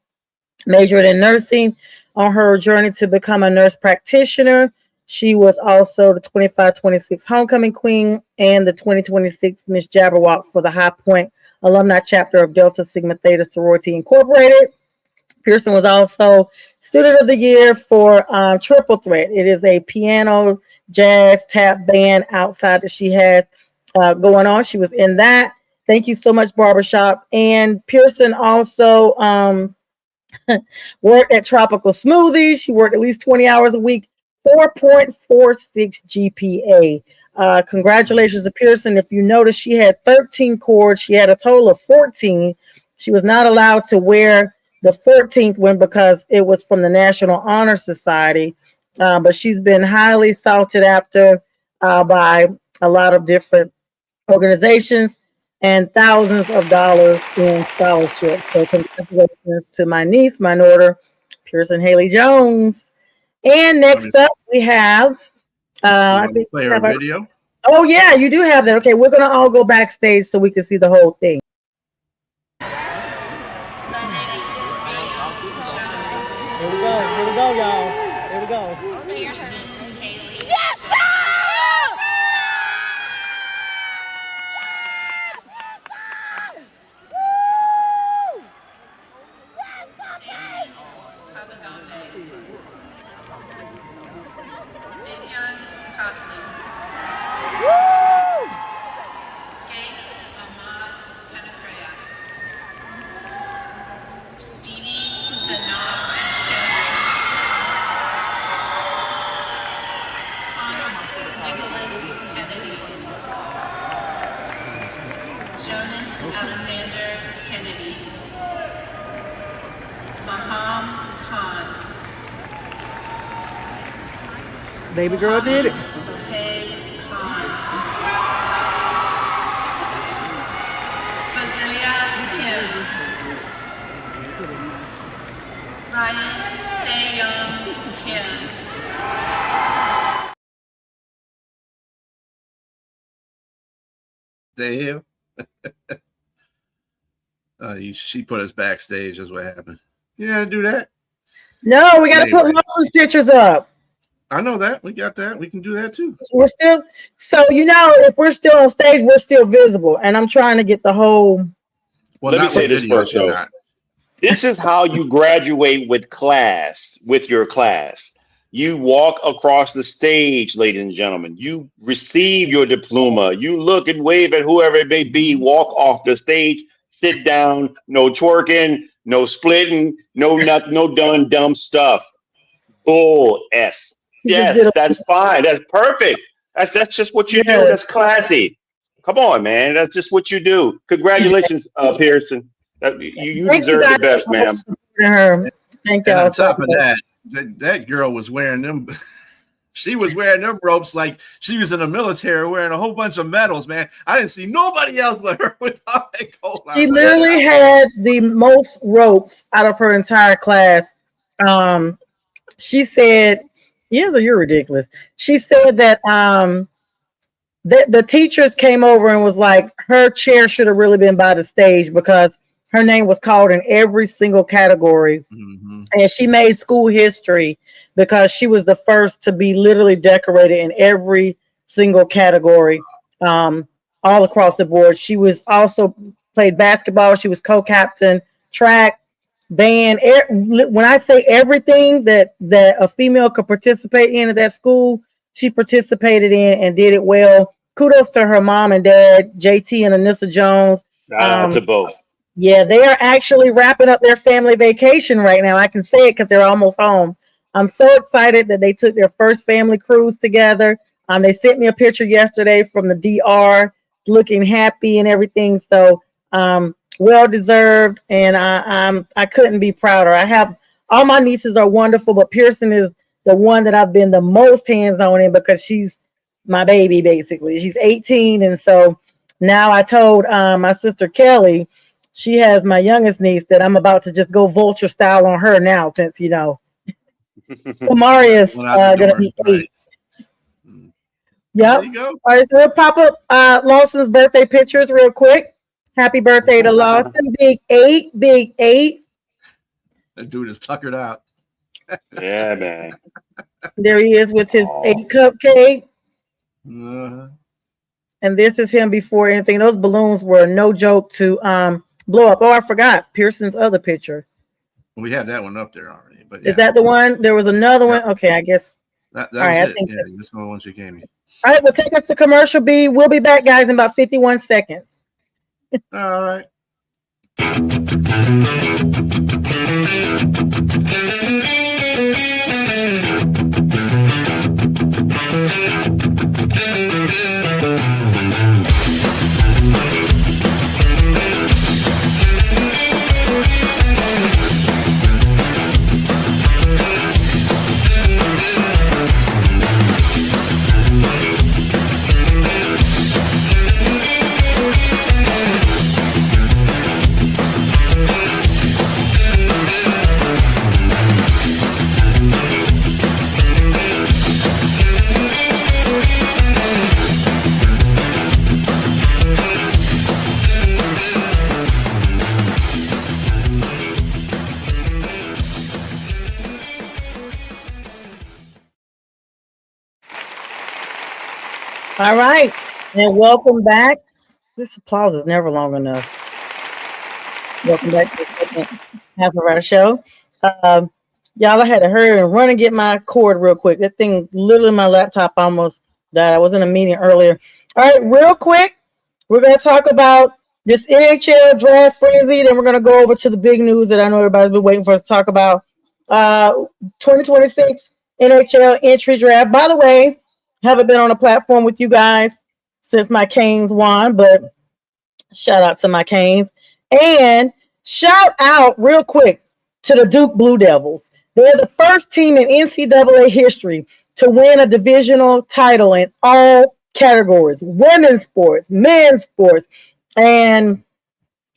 majored in nursing on her journey to become a nurse practitioner. She was also the 25-26 homecoming queen and the 2026 Miss Jabberwock for the High Point alumni chapter of Delta Sigma Theta Sorority Incorporated. Pearson was also student of the year for Triple Threat. It is a piano, jazz, tap band outside that she has going on. She was in that. Thank you so much, Barbershop. And Pearson also worked at Tropical Smoothies. She worked at least 20 hours a week. 4.46 GPA. Congratulations to Pearson. If you notice, she had 13 cords. She had a total of 14. She was not allowed to wear the 14th one because it was from the National Honor Society. But she's been highly sought after by a lot of different organizations and thousands of dollars in scholarships. So congratulations to my niece, my daughter, Pearson Haley Jones. And next up, we have. I think play our video. Oh yeah, you do have that. Okay, we're gonna all go backstage so we can see the whole thing. Here we go, y'all. Here we go. Yes, sir! Alexander Kennedy. Maham Khan. Baby girl did it. Sohail Khan. Fazilia Kim. Ryan Seyong Kim. The hell? She put us backstage. Is what happened. You gotta do that. No, we gotta put Lawson's pictures up. I know that. We got that. We can do that too. We're still if we're still on stage, we're still visible. And I'm trying to get the whole. Well, let me say this first, though. This is how you graduate with your class. You walk across the stage, ladies and gentlemen. You receive your diploma. You look and wave at whoever it may be. Walk off the stage, sit down. No twerking, no splitting, no nothing, no dumb stuff. Bull s. He just did Yes, that's fine. That's perfect. That's just what you do. yes. That's classy. Come on, man. That's just what you do. Congratulations, Pearson. You Thank you deserve the guys best, so much ma'am. for supporting her. Thank And y'all on so top of much. that girl was wearing them. She was wearing them ropes like she was in the military, wearing a whole bunch of medals. Man, I didn't see nobody else but her with all that gold. She literally had the most ropes out of her entire class. She said, "Yeah, you're ridiculous." She said that the teachers came over and was like, her chair should have really been by the stage because her name was called in every single category. Mm-hmm. And she made school history because she was the first to be literally decorated in every single category, all across the board. She was also played basketball. She was co-captain, track, band. When I say everything that a female could participate in at that school, she participated in and did it well. Kudos to her mom and dad, JT and Anissa Jones. Shout out to both. Yeah, they are actually wrapping up their family vacation right now. I can say it because they're almost home. I'm so excited that they took their first family cruise together. They sent me a picture yesterday from the DR, looking happy and everything. So, well deserved, and I couldn't be prouder. I have all my nieces are wonderful, but Pearson is the one that I've been the most hands on in because she's my baby basically. She's 18, and so now I told my sister Kelly. She has my youngest niece that I'm about to just go vulture style on her now, since Kamari is gonna be 8. Right. Yep. There you go. All right, so we'll pop up Lawson's birthday pictures real quick. Happy birthday to Lawson, big 8, big 8. That dude is tuckered out. Yeah, man. There he is with his 8 cupcake. Uh-huh. And this is him before anything. Those balloons were no joke to blow up. Oh, I forgot Pearson's other picture. We had that one up there already, but Is that the one? There was another one. Okay, I guess. that all was right, I it. think Yeah, this one once you gave me. All right, we'll take us to commercial B. We'll be back, guys, in about 51 seconds. All right. All right, and welcome back. This applause is never long enough. Welcome back to the second half of our show. Y'all, I had to hurry and run and get my cord real quick. That thing, literally, my laptop almost died. I was in a meeting earlier. All right, real quick, we're going to talk about this NHL draft frenzy. Then we're going to go over to the big news that I know everybody's been waiting for us to talk about. 2026 NHL entry draft. By the way, haven't been on a platform with you guys since my Canes won, but shout out to my Canes. And shout out real quick to the Duke Blue Devils. They're the first team in NCAA history to win a divisional title in all categories: women's sports, men's sports, and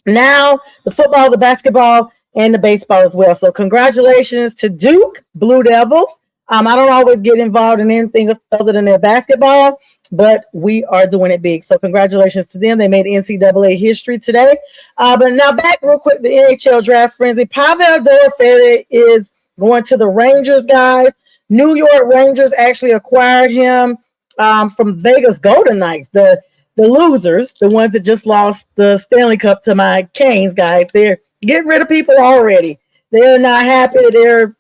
now the football, the basketball, and the baseball as well. So congratulations to Duke Blue Devils. I don't always get involved in anything other than their basketball, but we are doing it big. So congratulations to them. They made NCAA history today. But now back real quick, the NHL draft frenzy. Pavel Dorofei is going to the Rangers, guys. New York Rangers actually acquired him from Vegas Golden Knights, the losers, the ones that just lost the Stanley Cup to my Canes, guys. They're getting rid of people already. They're not happy. They're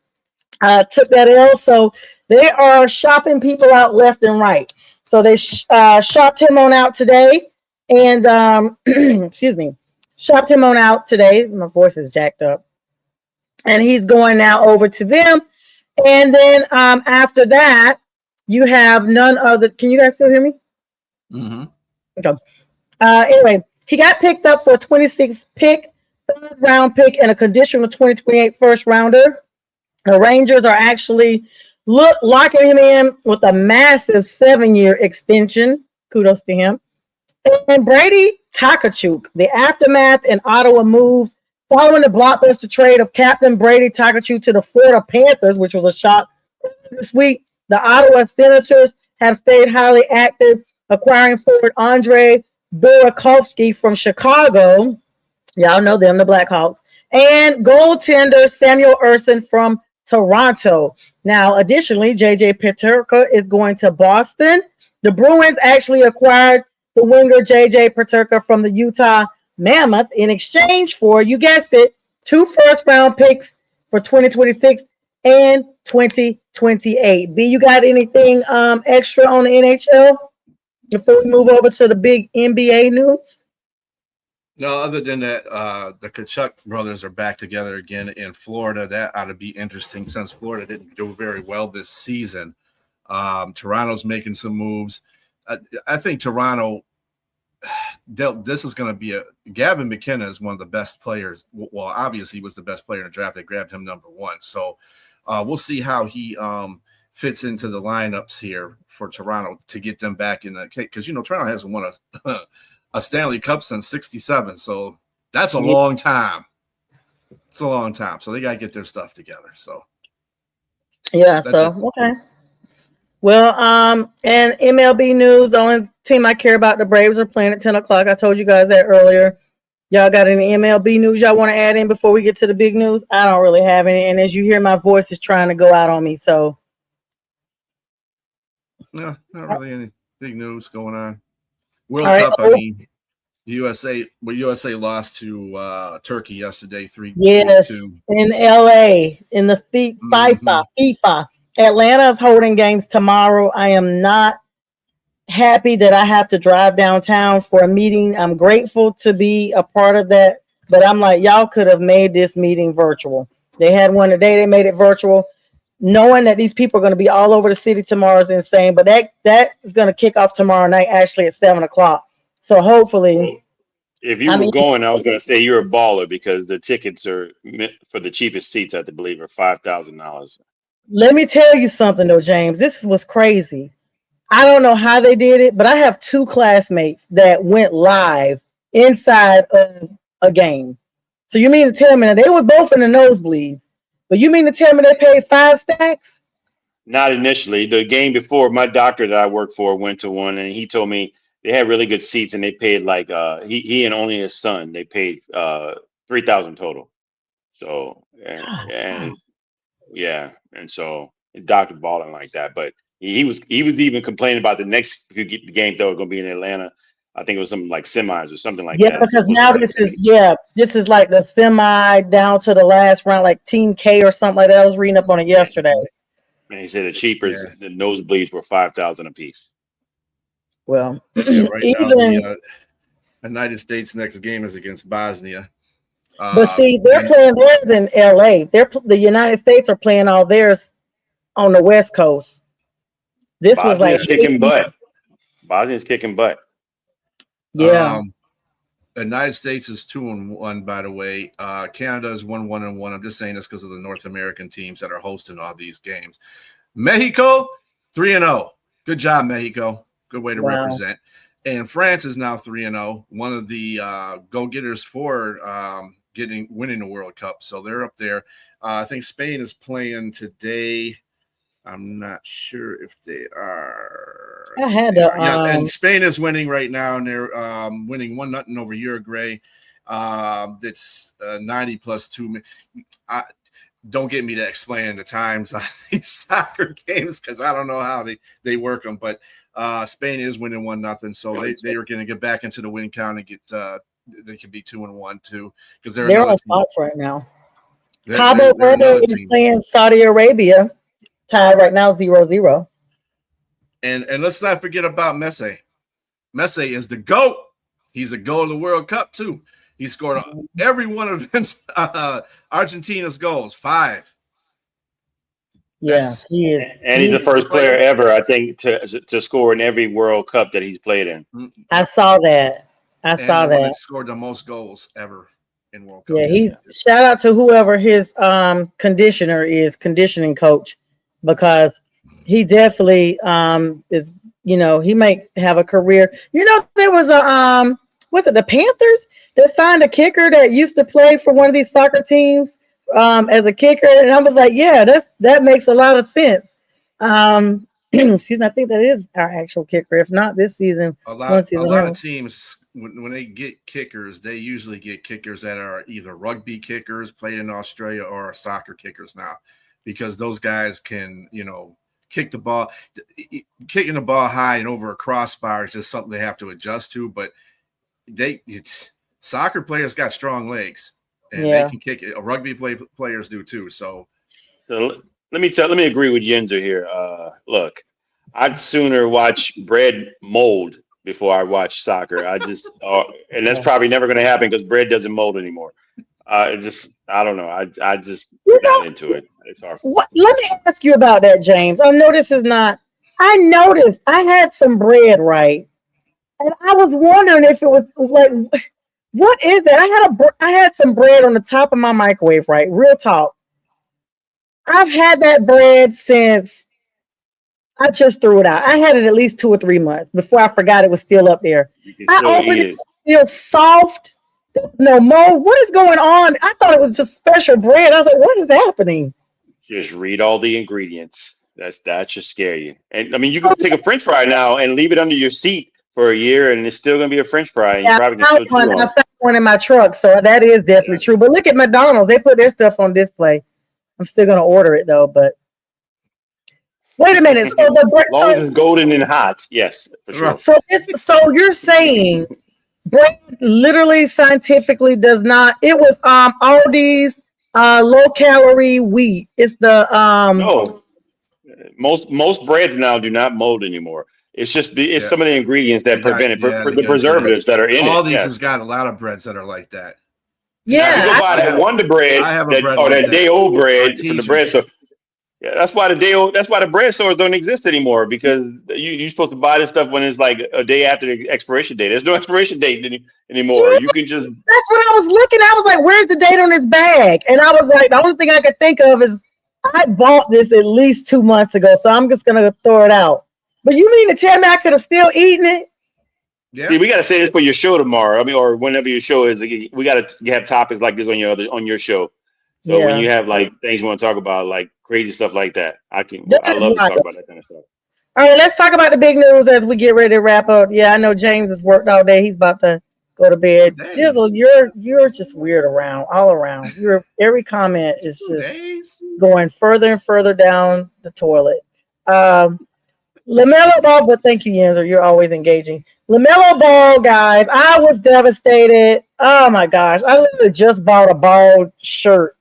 took that L. So They are shopping people out left and right. So they shopped him on out today, and excuse me, shopped him on out today. My voice is jacked up, and he's going now over to them. And then after that, you have none other. Can you guys still hear me? Mm-hmm. Okay. Anyway, he got picked up for a 26 pick, third round pick, and a conditional 2028 first rounder. The Rangers are actually locking him in with a massive 7-year extension. Kudos to him. And Brady Takachuk, the aftermath and Ottawa moves following the blockbuster trade of Captain Brady Takachuk to the Florida Panthers, which was a shock this week. The Ottawa Senators have stayed highly active, acquiring forward Andre Burakovsky from Chicago. Y'all know them, the Blackhawks. And goaltender Samuel Urson from Toronto. Now, additionally, JJ Peterka is going to Boston. The Bruins actually acquired the winger JJ Peterka from the Utah Mammoth in exchange for, you guessed it, 2 first-round picks for 2026 and 2028. B, you got anything extra on the NHL before we move over to the big NBA news? No, other than that, the Kachuk brothers are back together again in Florida. That ought to be interesting since Florida didn't do very well this season. Toronto's making some moves. I think Toronto, this is going to be Gavin McKenna is one of the best players. Well, obviously, he was the best player in the draft. They grabbed him number 1. So we'll see how he fits into the lineups here for Toronto to get them back in the – because, Toronto hasn't won a Stanley Cup since 67. So that's a long time. It's a long time. So they got to get their stuff together. So, yeah. So, okay. Well, and MLB news, the only team I care about, the Braves, are playing at 10 o'clock. I told you guys that earlier. Y'all got any MLB news y'all want to add in before we get to the big news? I don't really have any. And as you hear, my voice is trying to go out on me. So, no, not really any big news going on. World Cup, I mean, USA lost to Turkey yesterday, 3-2. Yes, in LA, in the FIFA. Atlanta is holding games tomorrow. I am not happy that I have to drive downtown for a meeting. I'm grateful to be a part of that, but I'm like, y'all could have made this meeting virtual. They had one today, they made it virtual. Knowing that these people are going to be all over the city tomorrow is insane, but that is going to kick off tomorrow night, actually at 7 o'clock. So hopefully, if you were going, I was going to say you're a baller because the tickets are for the cheapest seats, I believe, are $5,000. Let me tell you something though, James. This was crazy. I don't know how they did it, but I have 2 classmates that went live inside of a game. So you mean to tell me that they were both in the nosebleed, but you mean to tell me they paid 5 stacks? Not initially. The game before, my doctor that I work for went to one, and he told me they had really good seats, and they paid like he and only his son, they paid $3,000 total. So and yeah, and so doctor balling like that, but he was even complaining about the next game though going to be in Atlanta. I think it was something like semis or something like that. Yeah, because now this is like the semi down to the last round, like Team K or something like that. I was reading up on it yesterday. And he said the cheapest, the nosebleeds were $5,000 a piece. Well, right now the United States' next game is against Bosnia. But see, they're playing theirs in LA. The United States are playing all theirs on the West Coast. This Bosnia's was like kicking butt. Bosnia's kicking butt. Yeah. The United States is 2-1, by the way. Canada is 1-1. I'm just saying this because of the North American teams that are hosting all these games. Mexico 3-0. Good job, Mexico. Good way to represent. And France is now 3-0. One of the go-getters for winning the World Cup. So they're up there. I think Spain is playing today. I'm not sure if they are. And Spain is winning right now, and they're winning 1-0 over Uruguay. That's 90+2. Don't get me to explain the times on these soccer games because I don't know how they work them. But Spain is winning 1-0, so they are going to get back into the win count and get. They can be 2-1 too because they're on top right now. Cabo Verde is playing Saudi Arabia. Tied right now 0-0. And let's not forget about Messi. Messi is the GOAT. He's a goal of the World Cup too. He scored every one of Argentina's goals, 5. Yeah, he is. And he's the first player ever, I think, to score in every World Cup that he's played in. I saw that. I saw that. that. Scored the most goals ever in World Cup. Yeah, he's shout out to whoever his conditioning coach, because he definitely is, he might have a career. There was a was it the Panthers that signed a kicker that used to play for one of these soccer teams as a kicker, and I was like, yeah, that makes a lot of sense. Excuse me, I think that is our actual kicker. If not this season, a lot of teams when they get kickers, they usually get kickers that are either rugby kickers played in Australia or soccer kickers now, because those guys can, kick the ball. Kicking the ball high and over a crossbar is just something they have to adjust to. But soccer players got strong legs, and they can kick it. Rugby players do too. So let me agree with Yenzer here. Look, I'd sooner watch bread mold before I watch soccer. And that's probably never going to happen because bread doesn't mold anymore. I don't know. I just not into it. It's hard. Let me ask you about that, James. I know this is not. I noticed I had some bread, right, and I was wondering if it was like, what is that? I had some bread on the top of my microwave, right? Real talk. I've had that bread since I just threw it out. I had it at least 2 or 3 months before I forgot it was still up there. I opened it, feels soft. There's no mold. What is going on? I thought it was just special bread. I was like, what is happening? Just read all the ingredients. That should scare you. And I mean, you can take a French fry now and leave it under your seat for a year, and it's still going to be a French fry. And you probably can still chew on it. I found one in my truck, so that is definitely true. But look at McDonald's; they put their stuff on display. I'm still going to order it though, but wait a minute. So the bread, as long as it's golden and hot, yes, for sure. So you're saying bread literally scientifically does not? It was Aldi's low calorie wheat. It's the no. Most breads now do not mold anymore. It's just some of the ingredients that prevent it. The preservatives that are in it. Aldi's has got a lot of breads that are like that. Yeah, you go buy that Wonder Bread or that day old bread from the bread store. Yeah, that's why the bread stores don't exist anymore, because you're supposed to buy this stuff when it's like a day after the expiration date. There's no expiration date anymore. Yeah, you can just. That's what I was looking. I was like, "Where's the date on this bag?" And I was like, the only thing I could think of is I bought this at least 2 months ago, so I'm just gonna throw it out. But you mean to tell me I could have still eaten it? Yeah. See, we got to say this for your show tomorrow. I mean, or whenever your show is, we got to have topics like this on your show. So when you have like things you want to talk about, like crazy stuff like that, I love to talk about that kind of stuff. All right, let's talk about the big news as we get ready to wrap up. Yeah, I know James has worked all day. He's about to go to bed. Dizzle, you're just weird all around. Every comment is just going further and further down the toilet. LaMelo Ball, but thank you, Yenzer. You're always engaging. LaMelo Ball, guys, I was devastated. Oh my gosh, I literally just bought a Ball shirt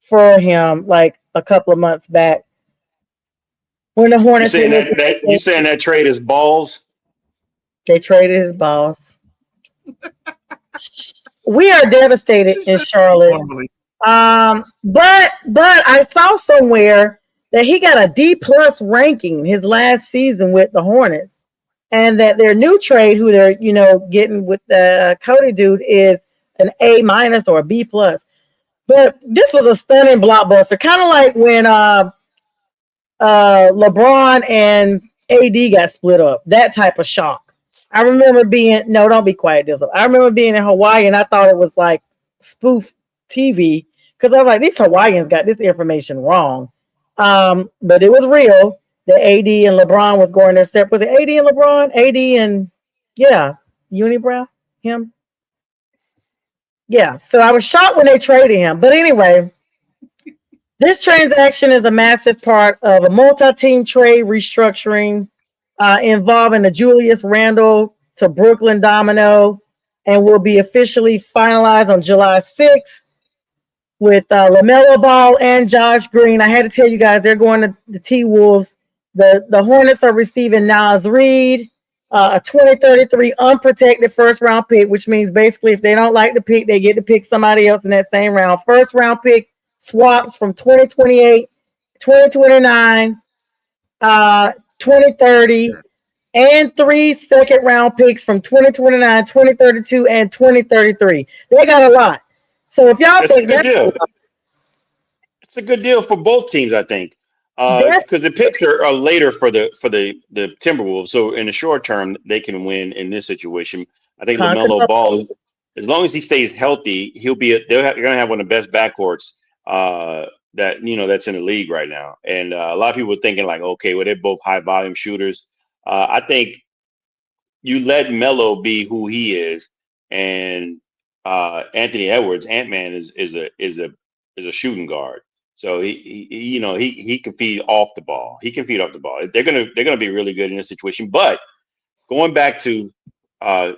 for him like a couple of months back. When the Hornets, you saying that trade is balls? They traded his balls. We are devastated in Charlotte. But I saw somewhere that he got a D+ ranking his last season with the Hornets, and that their new trade, who they're getting with the Cody dude, is an A- or a B+. But this was a stunning blockbuster, kind of like when LeBron and AD got split up. That type of shock. I remember don't be quiet, Dizzle. I remember being in Hawaii and I thought it was like spoof TV, because I was like, these Hawaiians got this information wrong. But it was real. The AD and LeBron was going their separate. Was it AD and LeBron? AD and Unibrow, him. Yeah. So I was shocked when they traded him. But anyway, this transaction is a massive part of a multi-team trade restructuring involving the Julius Randle to Brooklyn domino, and will be officially finalized on July 6th. with LaMelo Ball and Josh Green. I had to tell you guys they're going to the T Wolves. The Hornets are receiving Nas Reed, a 2033 unprotected first round pick, which means basically if they don't like the pick, they get to pick somebody else in that same round. First round pick swaps from 2028, 2029, 2030, and 3 second round picks from 2029, 2032, and 2033. They got a lot. So if y'all That's a think good that's a deal. lot, It's a good deal for both teams, I think, that's because the picks are later for the Timberwolves. So in the short term, they can win in this situation. I think conquer. Lamelo Ball, as long as he stays healthy, they're going to have one of the best backcourts that that's in the league right now. And a lot of people are thinking like, okay, well they're both high volume shooters. I think you let Melo be who he is, and Anthony Edwards, Ant Man, is a shooting guard. So he can feed off the ball. He can feed off the ball. They're gonna be really good in this situation. But going back to uh,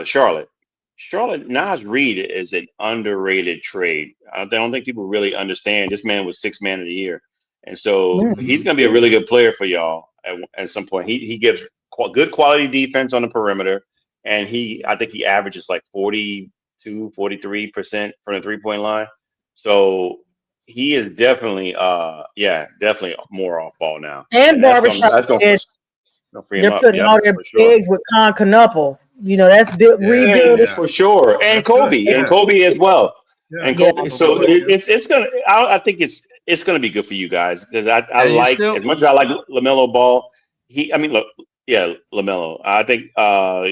Charlotte, Nas Reed is an underrated trade. I don't think people really understand. This man was sixth man of the year, and so he's Mm. gonna be a really good player for y'all at some point. He gives good quality defense on the perimeter, and I think he averages like 42, 43% from the 3 point line. So he is definitely definitely more off ball now, And and Barbershop that's said gonna free him they're up. putting Yep, all their for sure. eggs with Con Knuckle. That's Yeah, rebuilding. yeah, For sure, and that's good. Kobe, Yeah, as well, yeah. and Yeah. Kobe. Kobe So played good, it's gonna. I think it's gonna be good for you guys because I and you like as still. much as I like Lamelo Ball. I mean, look, yeah, Lamelo. I think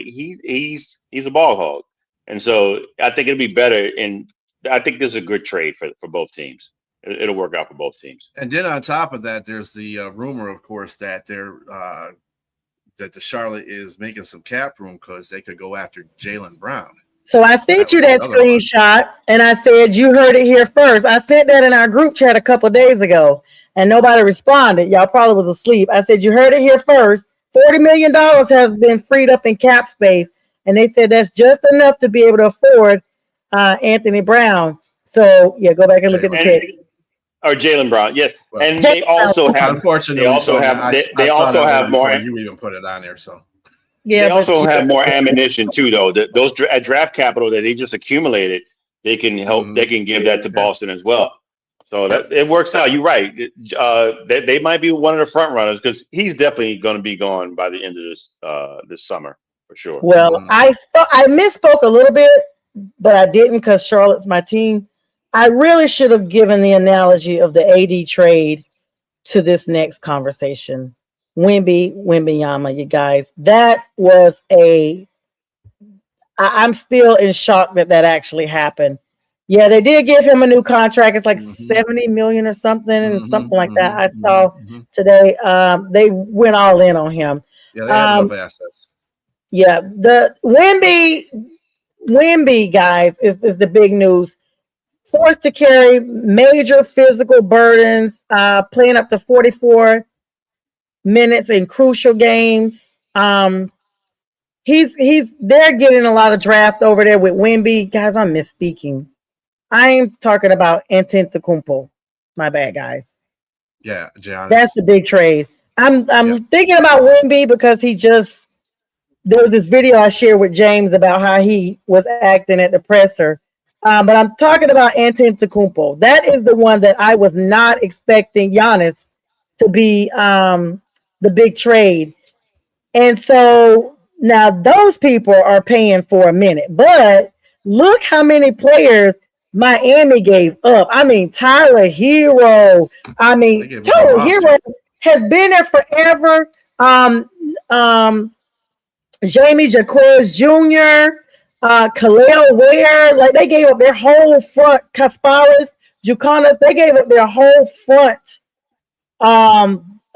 he's a ball hog, and so I think it'll be better. And I think this is a good trade for both teams. It'll work out for both teams. And then on top of that, there's the rumor, of course, that that the Charlotte is making some cap room because they could go after Jalen Brown. So I That sent you was the that other one. screenshot and I said you heard it here first. I sent that in our group chat a couple of days ago and nobody responded. Y'all probably was asleep. I said you heard it here first. $40 million has been freed up in cap space, and they said that's just enough to be able to afford Anthony Brown. So yeah, go back and look at the Jalen. And text. or Jalen Brown, yes, Well, and Jalen Brown. they unfortunately, also Sonia, have I they saw also that way have more. before you even put it on there. So Yeah, They but also yeah, have more ammunition too, though. Those draft capital that they just accumulated, they can help. They can give that to yeah, Boston as well. So yep. that it works out. You're right. They might be one of the front runners because he's definitely going to be gone by the end of this summer for sure. well, I misspoke a little bit, but I didn't because Charlotte's my team. I really should have given the analogy of the AD trade to this next conversation. Wimbyama, you guys. That was I'm still in shock that actually happened. Yeah, they did give him a new contract. It's like 70 million or something like that. I saw today. They went all in on him. Yeah, they have Um, enough assets. yeah, the Wimby guys is the big news. Forced to carry major physical burdens, playing up to 44 minutes in crucial games. They're getting a lot of draft over there with Wimby. Guys, I'm misspeaking. I'm talking about Antetokounmpo. My bad, guys. Yeah, That's Giannis. the big trade. I'm Yep. thinking about Wimby because there was this video I shared with James about how he was acting at the presser. But I'm talking about Antetokounmpo. That is the one that I was not expecting Giannis to be the big trade. And so now those people are paying for a minute. But look how many players Miami gave up. I mean, Tyler Hero. I They mean, gave up a Tyler roster. Hero has been there forever. Jamie Jaquez Jr., Khalil Ware, like they gave up their whole front. Kasparis, Jukanas, they gave up their whole front.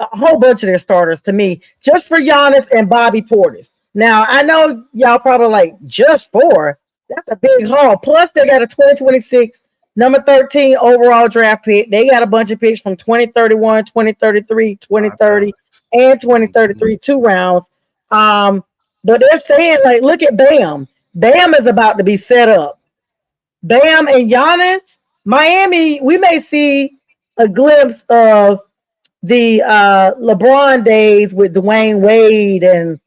A whole bunch of their starters to me, just for Giannis and Bobby Portis. Now I know y'all probably like just four. That's a big haul. Plus they got a 2026 number 13 overall draft pick. They got a bunch of picks from 2031, 2033, 2030, and 2033, 2 rounds. But they're saying, like, look at Bam. Bam is about to be set up. Bam and Giannis, Miami, we may see a glimpse of the LeBron days with Dwayne Wade and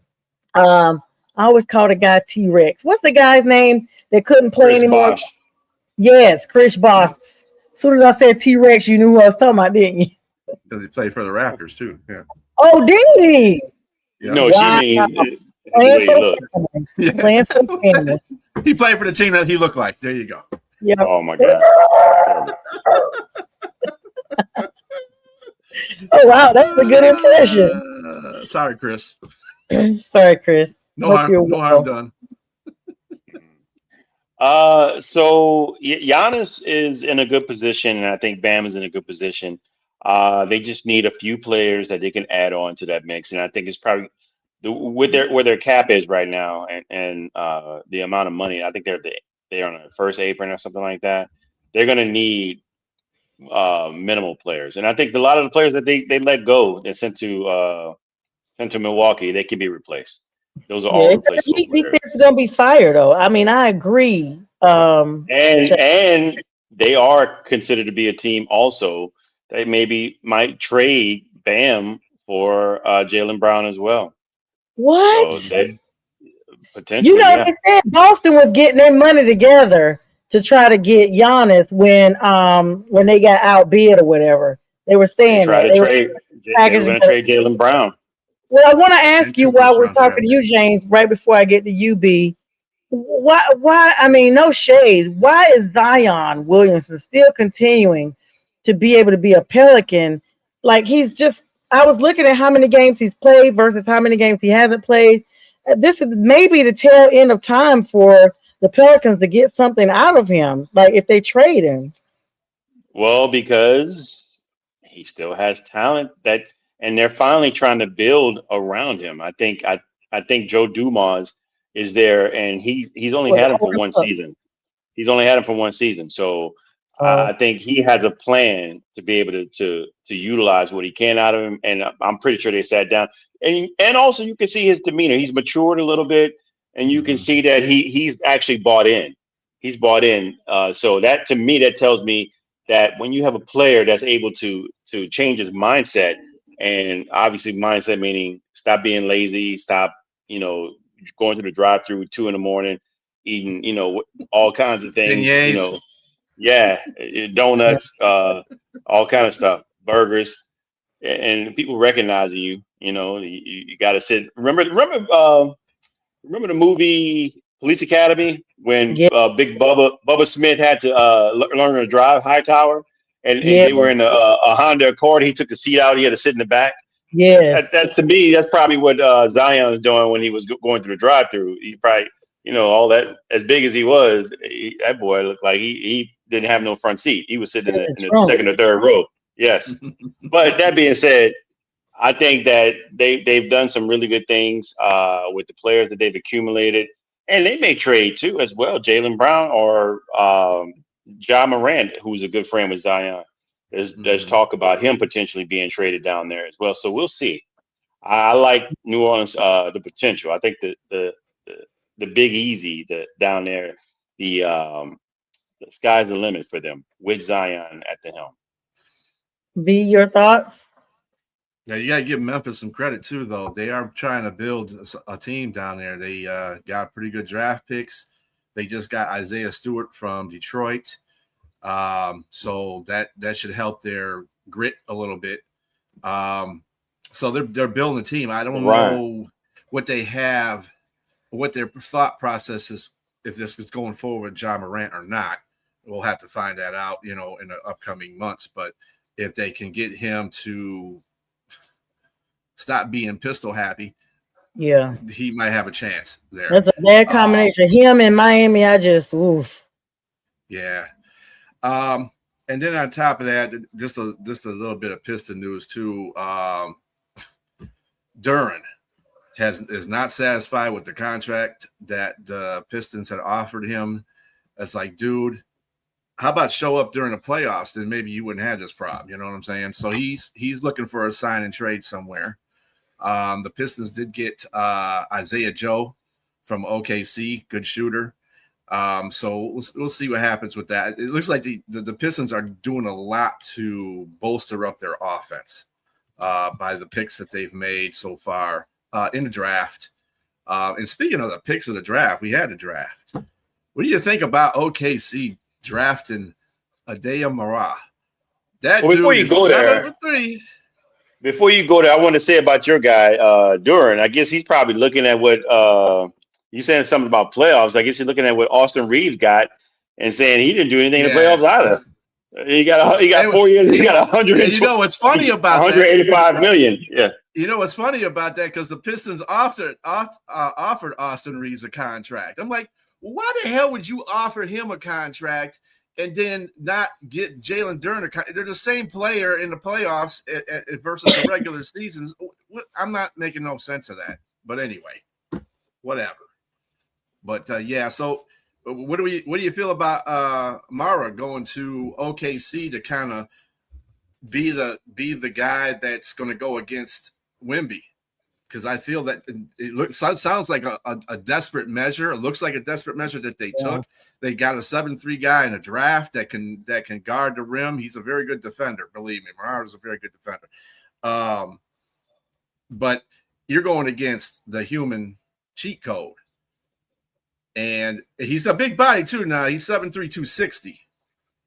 I always call the guy T Rex. What's the guy's name that couldn't play Chris anymore? Bosh. Yes, Chris Boss. As soon as I said T Rex, you knew who I was talking about, didn't you? Because he played for the Raptors too. Yeah. Oh, did he? Yep. No, she Wow. means the Playing way for he the looked. family. Yeah. Playing for the family. He played for the team that he looked like. There you go. Yep. Oh my God. Terrible. Oh, wow. That's a good impression. Sorry, Chris. Sorry, Chris. No Hope harm. you're No harm well. done. So Giannis is in a good position, and I think Bam is in a good position. They just need a few players that they can add on to that mix, and I think it's probably with their where their cap is right now, and the amount of money. I think they're on the first apron or something like that. They're going to need minimal players, and I think a lot of the players that they let go, they sent to Milwaukee, they can be replaced. Those are Yeah, all it's, replaceable he players. thinks he's gonna be fired though. I mean, I agree. And they are considered to be a team also that maybe might trade Bam for Jalen Brown as well. So What? they You potentially, know, yeah, they said Boston was getting their money together to try to get Giannis when they got outbid or whatever. They were they saying try that to they were trade. They were packaging. going to trade Jalen Brown. Well, I want to ask And you two while first we're round talking draft to you, picks. James, right before I get to UB. Why? I mean, no shade. Why is Zion Williamson still continuing to be able to be a Pelican? Like he's just. I was looking at how many games he's played versus how many games he hasn't played. This is maybe the tail end of time for the Pelicans to get something out of him. Like if they trade him. Well, because he still has talent that, and they're finally trying to build around him. I think Joe Dumars is there, and he's only Well, had him for one season. He's only had him for one season, so I uh, think he has a plan to be able to utilize what he can out of him. And I'm pretty sure they sat down, and also you can see his demeanor. He's matured a little bit, and you can Mm-hmm. see that he's actually bought in. He's bought in. So that to me that tells me that when you have a player that's able to change his mindset, and obviously mindset meaning stop being lazy, stop you know going to the drive-through 2 in the morning, eating all kinds of things, Beignets. yeah, donuts, all kind of stuff, burgers, and people recognizing you. You got to sit. Remember the movie Police Academy when yeah, Big Bubba Smith had to learn to drive Hightower, and yeah, they were in a Honda Accord. He took the seat out. He had to sit in the back. yes. That to me, that's probably what Zion was doing when he was going through the drive-through. He probably, all that as big as he was, that boy looked like he didn't have no front seat. He was sitting In in the the trunk. second or third row. Yes, but that being said, I think that they've done some really good things with the players that they've accumulated, and they may trade too as well. Jalen Brown or Ja Morant, who's a good friend with Zion. There's Mm-hmm. talk about him potentially being traded down there as well. So we'll see. I like New Orleans, the potential. I think the, the Big Easy down there, the sky's the limit for them with Zion at the helm. V, your thoughts? Yeah, you got to give Memphis some credit too, though. They are trying to build a team down there. They got pretty good draft picks. They just got Isaiah Stewart from Detroit, so that should help their grit a little bit. So they're building a team. I don't Right. know what they have, what their thought process is, if this is going forward, John Morant or not. We'll have to find that out, in the upcoming months. But if they can get him to stop being pistol happy, Yeah. he might have a chance there. That's a bad combination. Him in Miami, I just oof. Yeah. And then on top of that, just a little bit of Piston news too. Duran is not satisfied with the contract that the Pistons had offered him. It's like, dude, how about show up during the playoffs? Then maybe you wouldn't have this problem. You know what I'm saying? So he's looking for a sign and trade somewhere. The Pistons did get Isaiah Joe from OKC, good shooter. So we'll see what happens with that. It looks like the Pistons are doing a lot to bolster up their offense by the picks that they've made so far in the draft. And speaking of the picks of the draft, we had a draft. What do you think about OKC drafting Adea Mara? That Well, before dude you is go 7'3". Before you go there, I want to say about your guy, Duran. I guess he's probably looking at what you said something about playoffs. I guess he's looking at what Austin Reeves got and saying he didn't do anything in the playoffs either. He got 4 years. He got 100. And you know what's funny about 185 million. Yeah. You know what's funny about that? Because the Pistons offered Austin Reeves a contract. I'm like, why the hell would you offer him a contract and then not get Jalen Duren? They're the same player in the playoffs versus the regular seasons. I'm not making no sense of that. But anyway, whatever. But yeah, so what do you feel about Mara going to OKC to kind of be the guy that's going to go against Wemby? Because I feel that it sounds like a desperate measure. It looks like a desperate measure that they took. They got a 7'3" guy in a draft that can guard the rim. He's a very good defender. Believe me, Marara's a very good defender. But you're going against the human cheat code. And he's a big body too now. He's 7'3", 260.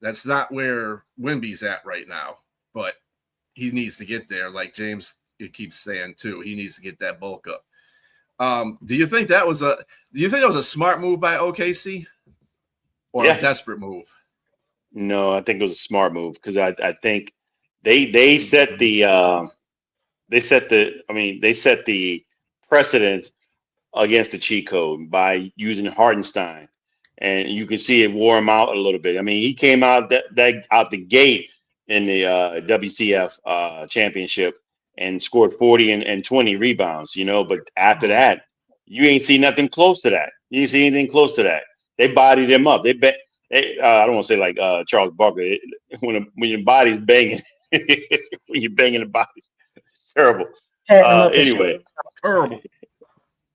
That's not where Wemby's at right now. But he needs to get there, like James keeps saying too. He needs to get that bulk up. Do you think that was a smart move by OKC or a desperate move? No, I think it was a smart move because I think they set the precedence against the cheat code by using Hardenstein, and you can see it wore him out a little bit. I mean, he came out out the gate in the WCF championship and scored 40 and 20 rebounds, but after that, you ain't see nothing close to that. You didn't see anything close to that. They bodied him up. I don't want to say like Charles Barkley, when your body's banging, when you're banging the bodies, it's terrible. Anyway,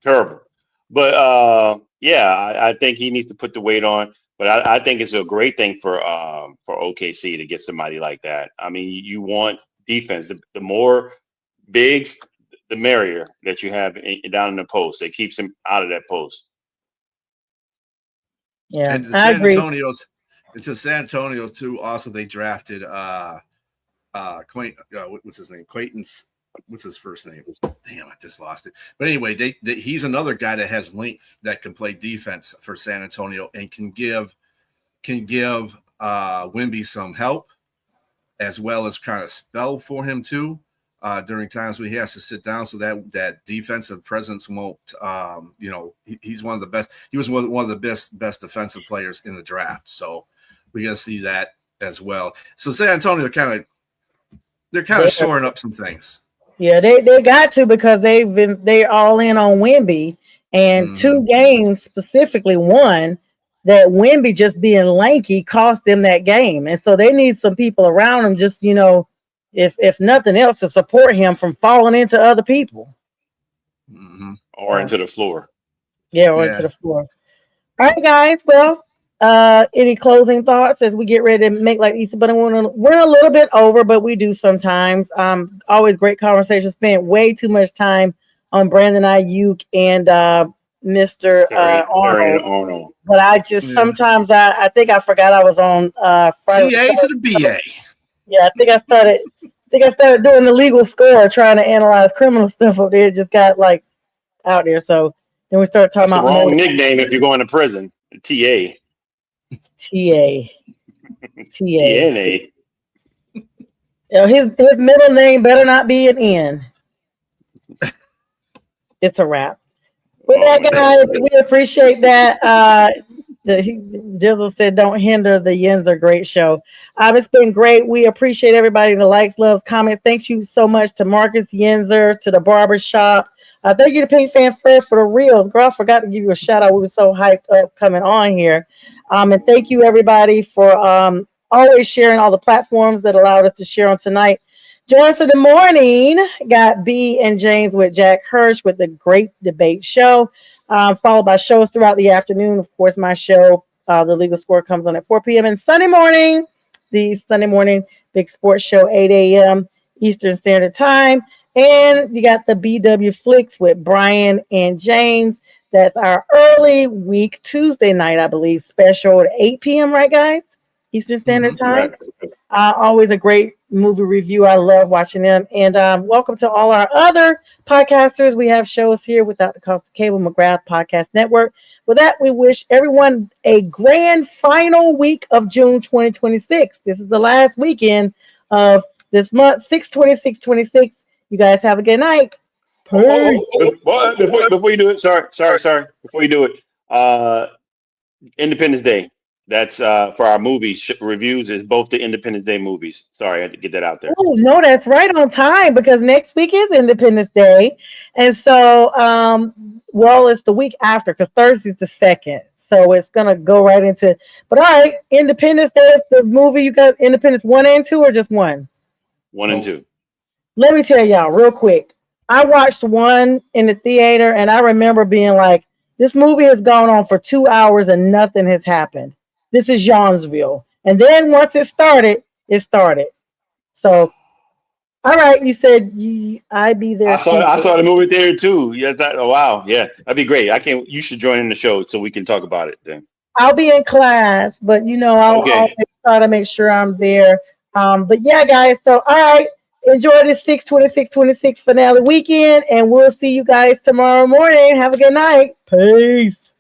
terrible. But yeah, I think he needs to put the weight on. But I think it's a great thing for OKC to get somebody like that. I mean, you want defense. The more bigs, the merrier that you have down in the post. It keeps him out of that post. Yeah, and I agree. San Antonio's too. Also, they drafted what's his name? Quaintance. What's his first name? Damn, I just lost it. But anyway, he's another guy that has length that can play defense for San Antonio and can give Wemby some help as well as kind of spell for him too during times when he has to sit down so that defensive presence won't. He's one of the best. He was one of the best defensive players in the draft. So we got to see that as well. So San Antonio they're kind of shoring up some things. Yeah, they got to because they're all in on Wemby, and 2 games specifically, one that Wemby just being lanky cost them that game, and so they need some people around him, just if nothing else, to support him from falling into other people or into the floor. Yeah, or into the floor. All right, guys. Well, any closing thoughts as we get ready to make like Easter? But we're a little bit over, but we do sometimes. Always great conversation. Spent way too much time on Brandon Ayuk and Mr. Arnold. But I just sometimes I think I forgot I was on Friday. TA to the BA. Yeah, I think I started doing the legal score, trying to analyze criminal stuff up there. It just got like out there. So then we started talking about the wrong nickname if you're going to prison. TA. TNA. Yeah, his middle name better not be an N. It's a wrap. With that, guys, we appreciate that. Jizzle said, "Don't hinder the Yenzer great show." It's been great. We appreciate everybody in the likes, loves, comments. Thank you so much to Marcus Yenzer, to the barbershop. Thank you to Pink Fan Fred for the reels. Girl, I forgot to give you a shout out. We were so hyped up coming on here. And thank you everybody for always sharing all the platforms that allowed us to share on tonight. Join us in the morning. Got B and James with Jack Hirsch with the Great Debate Show. followed by shows throughout the afternoon. Of course, my show, The Legal Score, comes on at 4 p.m. And Sunday morning, the Sunday morning Big Sports Show, 8 a.m. Eastern Standard Time. And you got the BW Flicks with Brian and James. That's our early week Tuesday night, I believe, special at 8 p.m., right, guys? Eastern Standard Time. Right. Always a great movie review. I love watching them. And welcome to all our other podcasters. We have shows here without the cost of cable, McGrath Podcast Network. With that, we wish everyone a grand final week of June 2026. This is the last weekend of this month, 6/26/26. You guys have a good night. Peace. Before you do it, sorry. Before you do it, Independence Day. That's for our movies reviews. Is both the Independence Day movies. Sorry, I had to get that out there. Oh, no, that's right on time because next week is Independence Day. And so, well, it's the week after because Thursday's the 2nd. So it's going to go right into, but all right, Independence Day is the movie. You got Independence 1 and 2 or just 1? 1 and 2. Let me tell y'all real quick. I watched 1 in the theater and I remember being like, this movie has gone on for 2 hours and nothing has happened. This is Johnsville. And then once it started, it started. So, all right, you said I'd be there. I saw the movie there too. Yeah, wow, yeah, that'd be great. You should join in the show so we can talk about it then. I'll be in class, but I'll try to make sure I'm there. But yeah, guys. So all right, enjoy this 6/26/26 finale weekend, and we'll see you guys tomorrow morning. Have a good night. Peace.